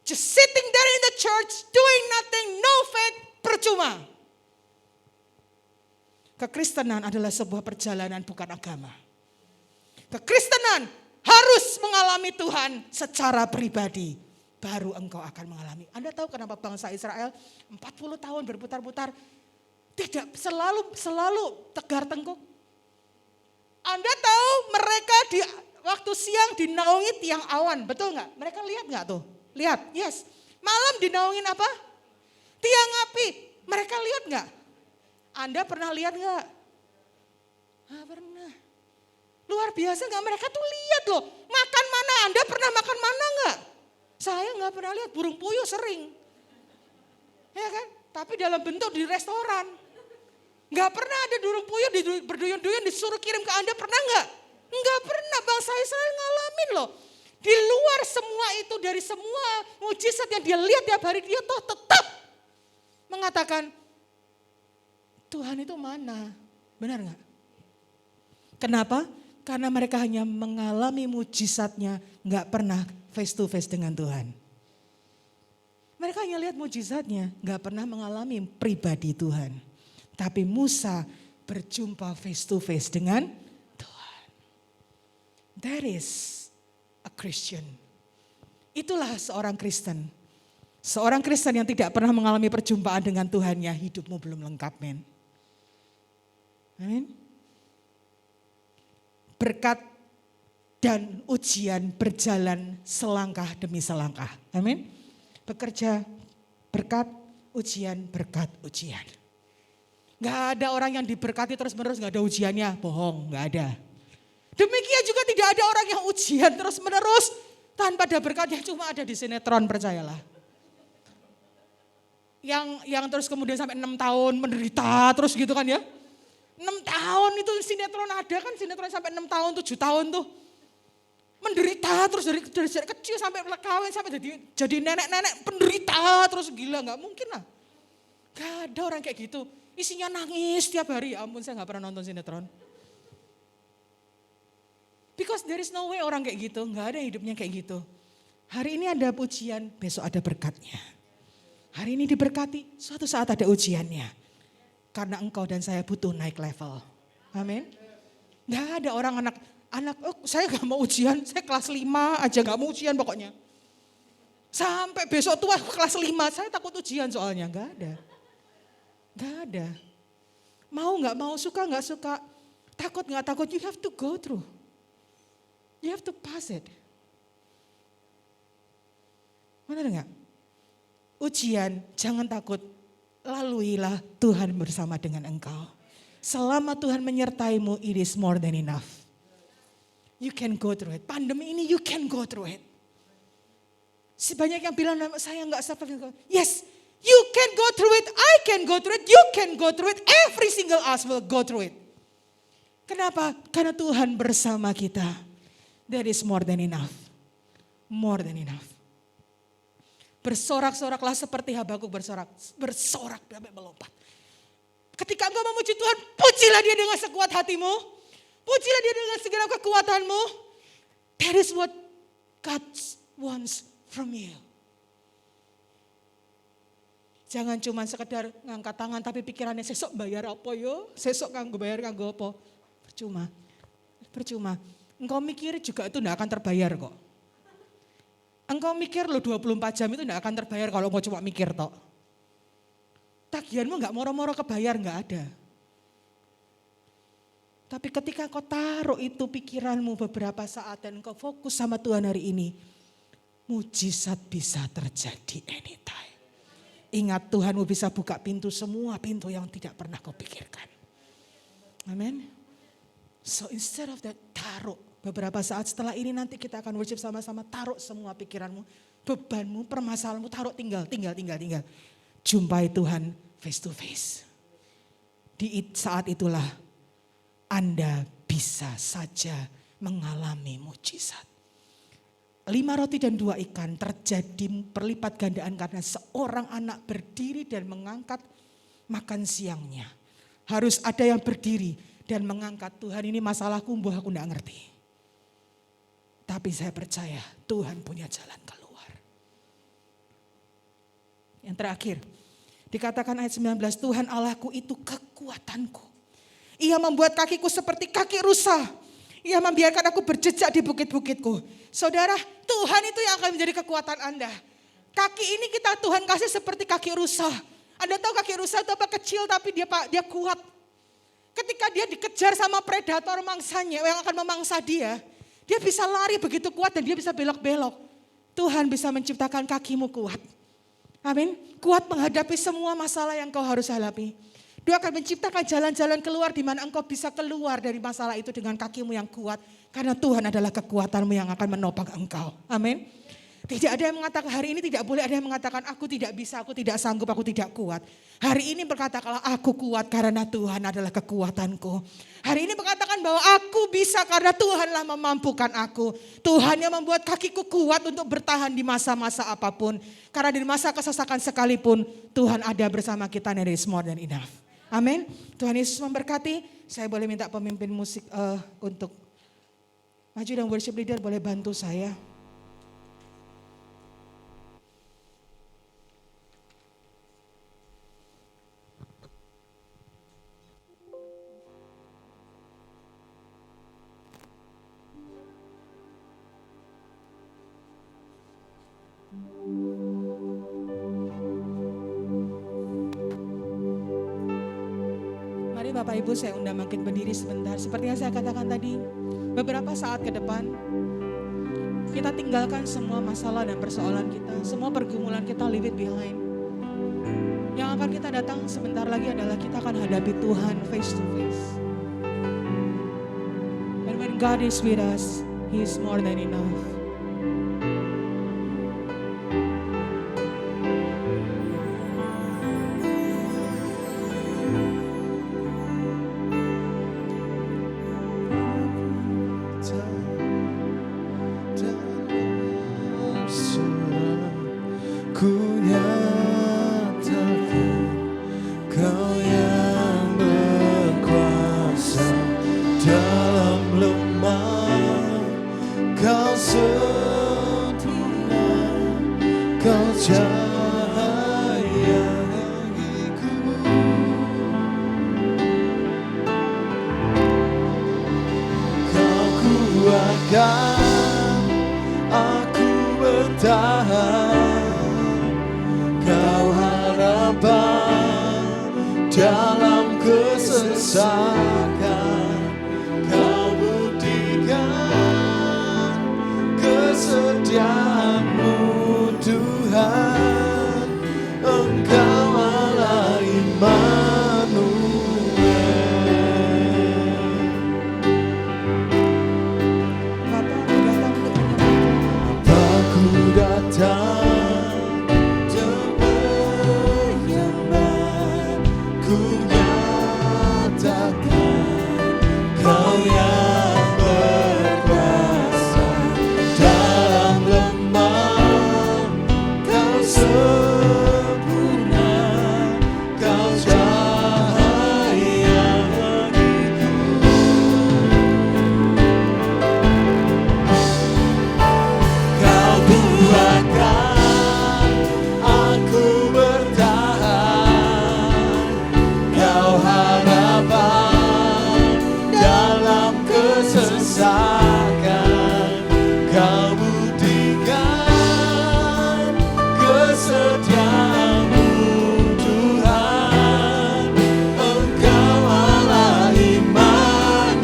Just sitting there in the church, doing nothing, no faith, percuma. Kekristenan adalah sebuah perjalanan, bukan agama. Kekristenan harus mengalami Tuhan secara pribadi, baru engkau akan mengalami. Anda tahu kenapa bangsa Israel 40 tahun berputar-putar tidak selalu tegar tengkuk? Anda tahu mereka di waktu siang dinaungi tiang awan, betul nggak? Mereka lihat nggak tuh? Lihat, yes. Malam dinaungin apa? Tiang api. Mereka lihat nggak? Anda pernah lihat nggak? Pernah. Luar biasa nggak? Mereka tuh lihat loh. Makan mana? Anda pernah makan mana nggak? Saya nggak pernah lihat. Burung puyuh sering. Ya kan? Tapi dalam bentuk di restoran. Nggak pernah ada burung puyuh berduyun-duyun disuruh kirim ke Anda, pernah nggak? Nggak pernah. Bangsa Israel ngalamin loh. Di luar semua itu, dari semua mujizat yang dia lihat tiap hari, dia toh tetap mengatakan, Tuhan itu mana? Benar nggak? Kenapa? Karena mereka hanya mengalami mujizatnya, nggak pernah face to face dengan Tuhan. Mereka hanya lihat mujizatnya, nggak pernah mengalami pribadi Tuhan. Tapi Musa berjumpa face to face dengan Tuhan. That is a Christian. Itulah seorang Kristen. Seorang Kristen yang tidak pernah mengalami perjumpaan dengan Tuhannya, hidupmu belum lengkap, men. Amin. Berkat dan ujian berjalan selangkah demi selangkah. Amin. Bekerja berkat ujian, berkat ujian. Gak ada orang yang diberkati terus menerus gak ada ujiannya, bohong, gak ada. Demikian juga tidak ada orang yang ujian terus menerus tanpa ada berkatnya, cuma ada di sinetron, percayalah. Yang terus kemudian sampai 6 tahun menderita terus gitu kan ya. 6 tahun itu sinetron ada kan, sinetron sampai 6 tahun, 7 tahun tuh. Menderita terus dari kecil sampai kawin sampai jadi nenek-nenek penderita terus, gila, nggak mungkin lah. Gak ada orang kayak gitu. Isinya nangis tiap hari. Ya ampun, saya nggak pernah nonton sinetron. Because there is no way orang kayak gitu, nggak ada hidupnya kayak gitu. Hari ini ada pujian, besok ada berkatnya. Hari ini diberkati, suatu saat ada ujiannya. Karena engkau dan saya butuh naik level. Amin. Nggak ada orang anak, saya gak mau ujian, saya kelas 5 aja gak mau ujian pokoknya. Sampai besok tua kelas 5, saya takut ujian soalnya, gak ada. Gak ada. Mau gak mau, suka gak suka, takut gak takut, you have to go through. You have to pass it. Benar gak? Ujian, jangan takut, laluilah, Tuhan bersama dengan engkau. Selama Tuhan menyertaimu, it is more than enough. You can go through it. Pandemi ini you can go through it. Sebanyak yang bilang saya nggak survive. Yes, you can go through it. I can go through it. You can go through it. Every single us will go through it. Kenapa? Karena Tuhan bersama kita. That is more than enough. More than enough. Bersorak-soraklah seperti Habakuk bersorak. Bersorak sampai melompat. Ketika engkau memuji Tuhan, pujilah dia dengan sekuat hatimu. Pujilah dia dengan segenap kekuatanmu. That is what God wants from you. Jangan cuma sekedar ngangkat tangan tapi pikirannya sesok bayar apa yo, sesok kanggo bayar kanggo apa. Percuma. Percuma. Engkau mikir juga itu enggak akan terbayar kok. Engkau mikir lo 24 jam itu enggak akan terbayar kalau engkau cuma mikir tok. Tagihanmu enggak moro-moro kebayar, enggak ada. Tapi ketika kau taruh itu pikiranmu beberapa saat dan kau fokus sama Tuhan hari ini, mujizat bisa terjadi anytime. Ingat, Tuhanmu bisa buka pintu, semua pintu yang tidak pernah kau pikirkan. Amin. So instead of that, taruh beberapa saat setelah ini nanti kita akan worship sama-sama, taruh semua pikiranmu, bebanmu, permasalahanmu, taruh tinggal. Jumpai Tuhan face to face. Di saat itulah Anda bisa saja mengalami mujizat. 5 roti dan 2 ikan terjadi perlipat gandaan karena seorang anak berdiri dan mengangkat makan siangnya. Harus ada yang berdiri dan mengangkat. Tuhan, ini masalahku, mbah aku enggak ngerti. Tapi saya percaya Tuhan punya jalan keluar. Yang terakhir, dikatakan ayat 19, Tuhan Allahku itu kekuatanku. Ia membuat kakiku seperti kaki rusa. Ia membiarkan aku berjejak di bukit-bukitku. Saudara, Tuhan itu yang akan menjadi kekuatan Anda. Kaki ini Tuhan kasih seperti kaki rusa. Anda tahu kaki rusa itu apa? Kecil tapi dia kuat. Ketika dia dikejar sama predator mangsanya yang akan memangsa dia bisa lari begitu kuat dan dia bisa belok-belok. Tuhan bisa menciptakan kakimu kuat. Amin. Kuat menghadapi semua masalah yang kau harus hadapi. Dia akan menciptakan jalan-jalan keluar di mana engkau bisa keluar dari masalah itu dengan kakimu yang kuat. Karena Tuhan adalah kekuatanmu yang akan menopang engkau. Amin. Tidak ada yang mengatakan, hari ini tidak boleh ada yang mengatakan aku tidak bisa, aku tidak sanggup, aku tidak kuat. Hari ini berkatakanlah aku kuat karena Tuhan adalah kekuatanku. Hari ini berkatakan bahwa aku bisa karena Tuhanlah memampukan aku. Tuhan yang membuat kakiku kuat untuk bertahan di masa-masa apapun. Karena di masa kesesakan sekalipun Tuhan ada bersama kita, and it is more than enough. Amin. Tuhan Yesus memberkati. Saya boleh minta pemimpin musik untuk maju dan worship leader boleh bantu saya. Bapak Ibu saya undang makin berdiri sebentar. Seperti yang saya katakan tadi, beberapa saat ke depan, kita tinggalkan semua masalah dan persoalan kita, semua pergumulan kita, leave it behind. Yang akan kita datang sebentar lagi adalah kita akan hadapi Tuhan face to face. And when God is with us, He is more than enough. Ku nyatakan Kau yang berkuasa dalam lemah, Kau sempurna, Kau cahaya bagiku. Kau kuatkan aku bertahan, Kau harapan dalam kesesakan, Kau buktikan kesetiaan-Mu Tuhan, Engkau Allah Immanuel. Bapakku datang Kau yang berkuasa dalam lemah, Kau sempurna, Kau cahaya bagiku. Kau kuatkan aku bertahan, Kau harapan dalam kesesakan, Kau buktikan kesetiaan-Mu Tuhan, Engkau Allah Immanuel.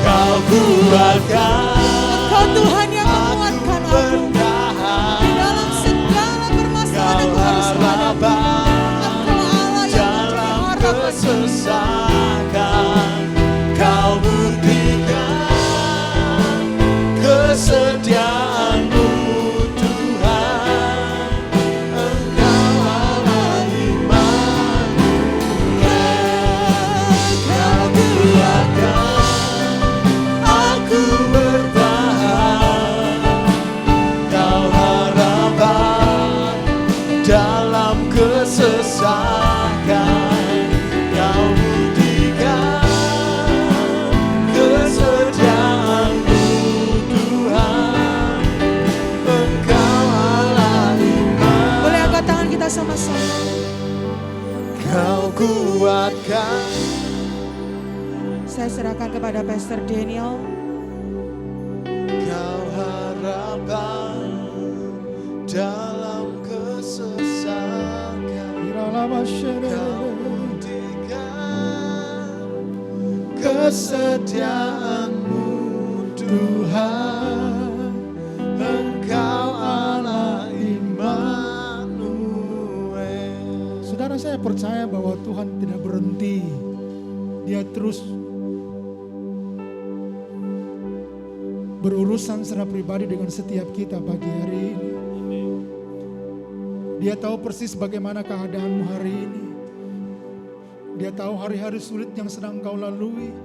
Kau kuatkan, Engkau Tuhan yang menguatkan aku bertahan di dalam segala permasalahan yang harus hadapi. Engkau Allah yang menjadi harapan. Kesesakan, Kau buktikan kesetiaan-Mu Tuhan, Engkau Allah Immanuel. Kau kuatkan aku bertahan, Kau harapan dalam kesesakan, Kau buktikan kesetiaan-Mu Tuhan, Engkau Allah Immanuel. Boleh angkat tangan kita sama-sama. Kau kuatkan. Saya serahkan kepada Pastor Daniel. Kau harapan dalam kesesakan, Kau buktikan kesetiaan-Mu Tuhan, Engkau Allah Immanuel. Saudara, saya percaya bahwa Tuhan tidak berhenti. Dia terus berurusan secara pribadi dengan setiap kita pagi hari ini. Dia tahu persis bagaimana keadaanmu hari ini. Dia tahu hari-hari sulit yang sedang kau lalui.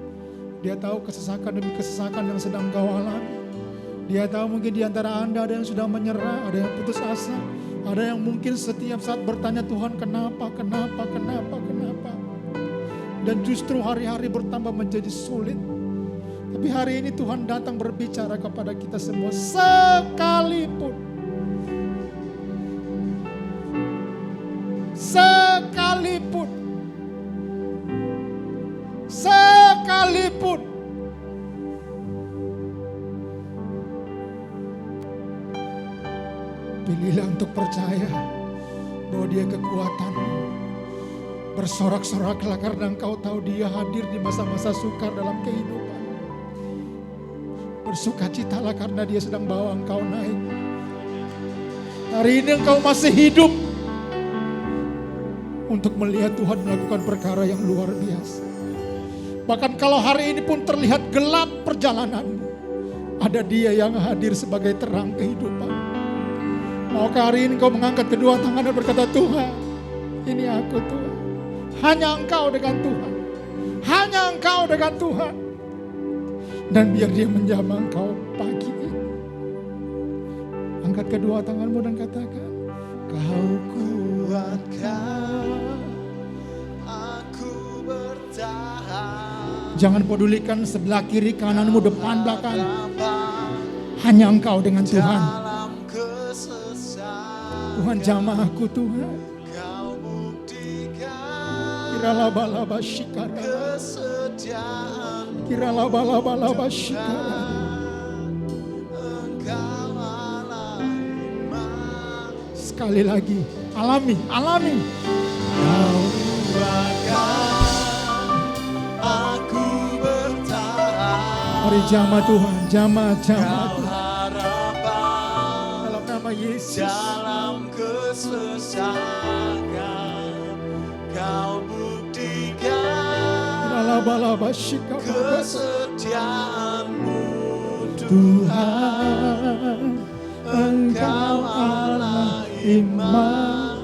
Dia tahu kesesakan demi kesesakan yang sedang kau alami. Dia tahu mungkin di antara Anda ada yang sudah menyerah, ada yang putus asa. Ada yang mungkin setiap saat bertanya, Tuhan kenapa. Dan justru hari-hari bertambah menjadi sulit. Tapi hari ini Tuhan datang berbicara kepada kita semua. Sekalipun pilihlah untuk percaya bahwa Dia kekuatanmu, Bersorak-soraklah karena Engkau tahu Dia hadir di masa-masa sukar dalam kehidupan. Bersukacitalah karena Dia sedang bawa engkau naik. Hari ini engkau masih hidup untuk melihat Tuhan melakukan perkara yang luar biasa. Bahkan kalau hari ini pun terlihat gelap perjalananmu, ada Dia yang hadir sebagai terang kehidupan. Maukah hari ini engkau mengangkat kedua tangan dan berkata, Tuhan, ini aku Tuhan. Hanya Engkau dengan Tuhan. Hanya Engkau dengan Tuhan. Dan biar Dia menjamah engkau pagi ini. Angkat kedua tanganmu dan katakan, Kau kuatkan aku bertahan. Jangan pedulikan sebelah kiri kananmu, depan belakang. Hanya Engkau dengan Tuhan. Tuhan jamah aku Tuhan. Kira-laba-laba syikara. Kira-laba-laba syikara. Sekali lagi, alami. Kau buatkan aku bertahan. Mari jamah Tuhan, jamah Tuhan. Dalam nama Yesus. Dalam kesesakan Kau kesetiaanmu Tuhan, Engkau Allah Immanuel.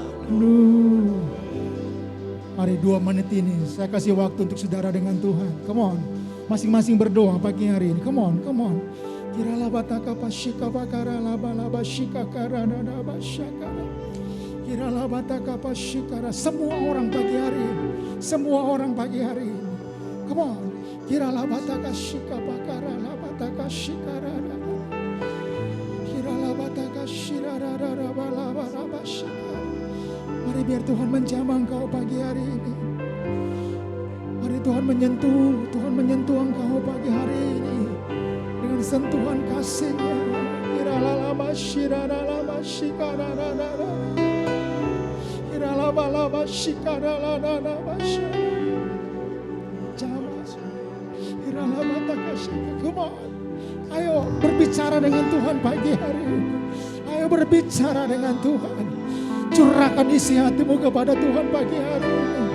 Mari 2 menit ini saya kasih waktu untuk saudara dengan Tuhan. Come on, masing-masing berdoa pagi hari ini. Come on. Kira bataka pasika bakara laba shika karana naba shakara. Kira bataka pasikara. Semua orang pagi hari ini. Come on. Kira bataka shika bakara bataka shikara. Kira bataka shirara laba shikara. Mari biar Tuhan menjamah engkau pagi hari ini. Mari Tuhan menyentuh engkau pagi hari ini dengan sentuhan kasih-Nya. Kira laba shirara laba shikara. Kira laba shikara laba shikara. Come on. Ayo berbicara dengan Tuhan pagi hari ini. Ayo berbicara dengan Tuhan. Curahkan isi hatimu kepada Tuhan pagi hari ini.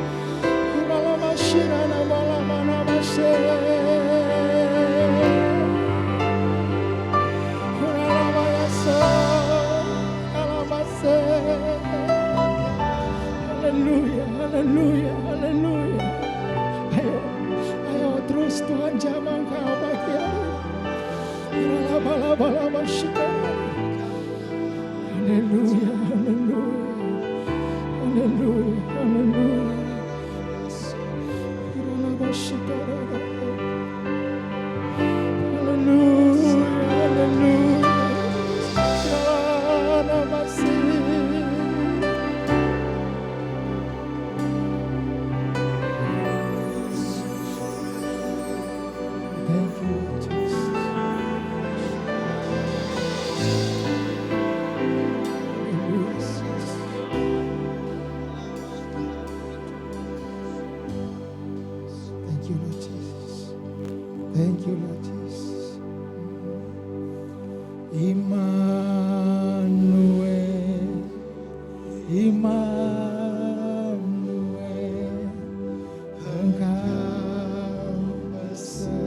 Haleluya. Ayo terus Tuhan jamah engkau pagi hari ini. Haleluya. Thank you, Lord Jesus. Immanuel, Engkau besertaku.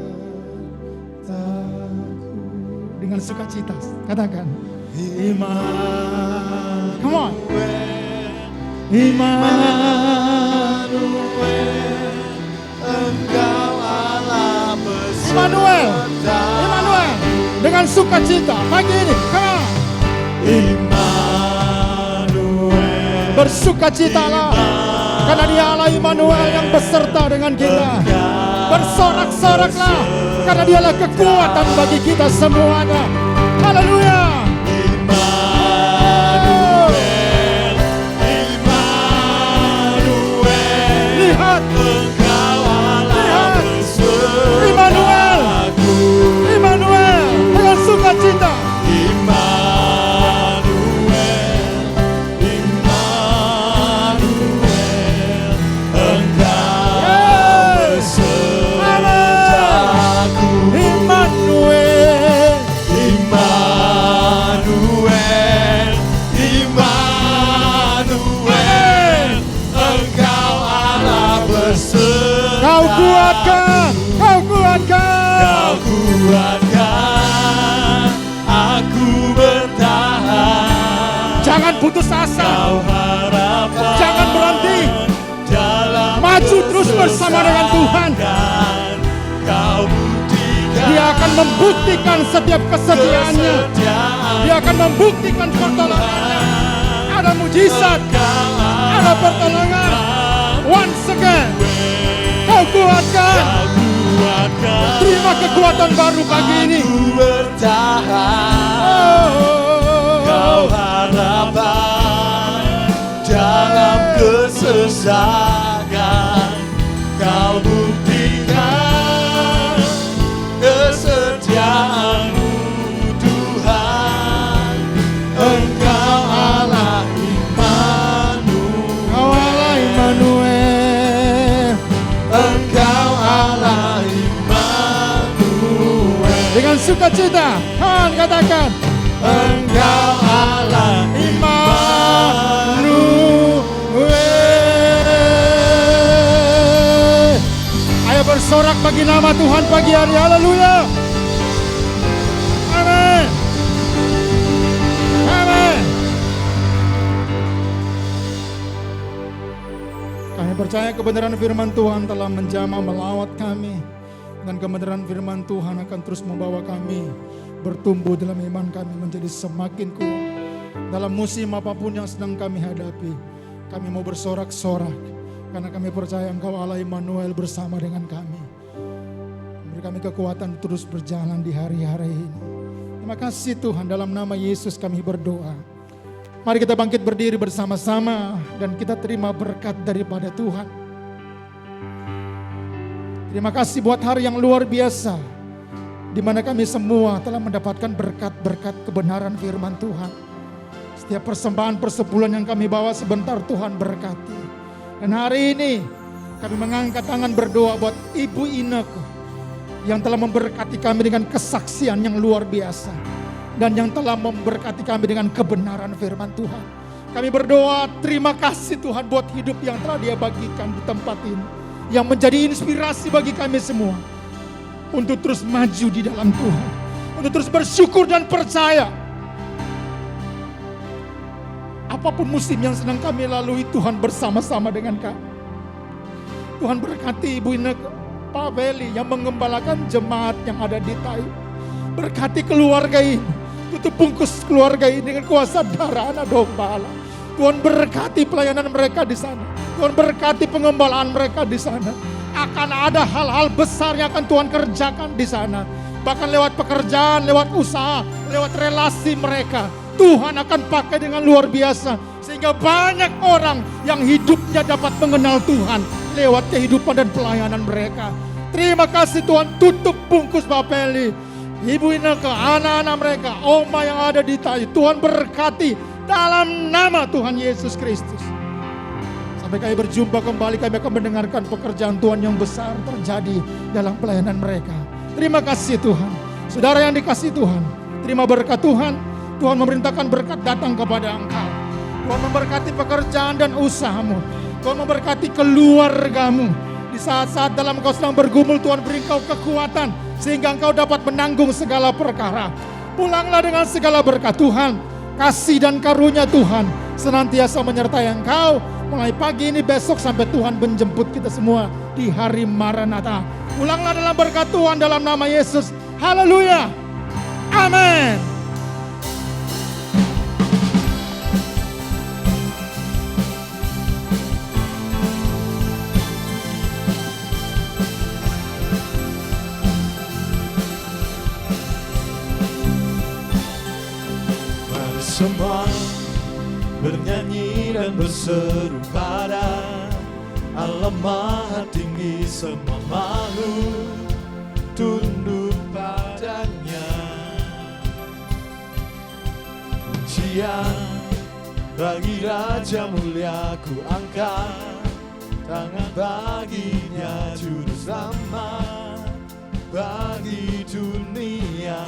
Dengan sukacita, katakan Immanuel. Come on. Immanuel, Engkau Allah besertaku. Immanuel, dengan sukacita pagi ini. Come on. Immanuel, bersukacitalah karena Dia Allah Immanuel yang beserta dengan kita. Bersorak-soraklah karena Dialah kekuatan bagi kita semuanya. Haleluya. Lihat, Immanuel dengan sukacita. putus asa. Kau harapan Jangan berhenti. dalam Maju terus bersama dengan Tuhan. kesesakan. Kau buktikan Dia akan membuktikan setiap kesetiaannya. Dia akan membuktikan pertolongannya. Ada mujizat, ada pertolongan. Once again, kau kuatkan. Terima kekuatan baru pagi ini. Bertahan, kau harapan dalam kesesakan. Kau buktikan kesetiaanmu Tuhan. Engkau Allah Immanuel. Kau Allah Immanuel. Engkau Allah Immanuel. Dengan sukacita, katakan, Engkau Allah Immanuel. Ayo bersorak bagi nama Tuhan pagi hari. Haleluya. Amin. Amin. Kami percaya kebenaran firman Tuhan telah menjamah melawat kami. Dan kebenaran firman Tuhan akan terus membawa kami bertumbuh dalam iman kami menjadi semakin kuat. Dalam musim apapun yang sedang kami hadapi, kami mau bersorak-sorak. Karena kami percaya Engkau Allah Immanuel bersama dengan kami. Beri kami kekuatan terus berjalan di hari-hari ini. Terima kasih Tuhan, dalam nama Yesus kami berdoa. Mari kita bangkit berdiri bersama-sama dan kita terima berkat daripada Tuhan. Terima kasih buat hari yang luar biasa, di mana kami semua telah mendapatkan berkat-berkat kebenaran firman Tuhan. Setiap persembahan persebulan yang kami bawa sebentar Tuhan berkati. Dan hari ini kami mengangkat tangan berdoa buat Ibu Ineke yang telah memberkati kami dengan kesaksian yang luar biasa. Dan yang telah memberkati kami dengan kebenaran firman Tuhan. Kami berdoa terima kasih Tuhan buat hidup yang telah Dia bagikan di tempat ini. Yang menjadi inspirasi bagi kami semua. Untuk terus maju di dalam Tuhan. Untuk terus bersyukur dan percaya. Apapun musim yang sedang kami lalui, Tuhan bersama-sama dengan kami. Tuhan berkati Ibu Ineke, Pak Beli yang mengembalakan jemaat yang ada di Tayu. Berkati keluarga ini. Tutup bungkus keluarga ini dengan kuasa darah anak domba Allah. Tuhan berkati pelayanan mereka di sana. Tuhan berkati pengembalaan mereka di sana. Akan ada hal-hal besar yang akan Tuhan kerjakan di sana. Bahkan lewat pekerjaan, lewat usaha, lewat relasi mereka. Tuhan akan pakai dengan luar biasa. Sehingga banyak orang yang hidupnya dapat mengenal Tuhan. Lewat kehidupan dan pelayanan mereka. Terima kasih Tuhan, tutup bungkus Bapeli. Ibu Ineke, anak-anak mereka, oma yang ada di Tayu. Tuhan berkati dalam nama Tuhan Yesus Kristus. Sampai kami berjumpa kembali, kami akan mendengarkan pekerjaan Tuhan yang besar terjadi dalam pelayanan mereka. Terima kasih Tuhan. Saudara yang dikasihi Tuhan, terima berkat Tuhan. Tuhan memerintahkan berkat datang kepada engkau. Tuhan memberkati pekerjaan dan usahamu. Tuhan memberkati keluargamu. Di saat-saat dalam engkau sedang bergumul, Tuhan beri engkau kekuatan sehingga engkau dapat menanggung segala perkara. Pulanglah dengan segala berkat Tuhan. Kasih dan karunia Tuhan senantiasa menyertai engkau mulai pagi ini, besok sampai Tuhan menjemput kita semua di hari Maranatha. Pulanglah dalam berkat Tuhan dalam nama Yesus. Haleluya. Amin. semua bernyanyi dan berseru pada Allah Maha Tinggi, semua makhluk tunduk padanya. Pujian bagi Raja Mulia, ku angkat tangan baginya, Juru Selamat bagi dunia.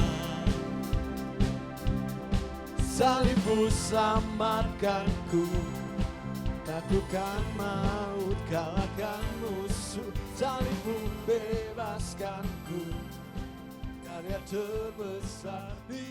Salibmu selamatkanku, taklukkan maut, kalahkan musuh. Salibmu bebaskanku, karya terbesar di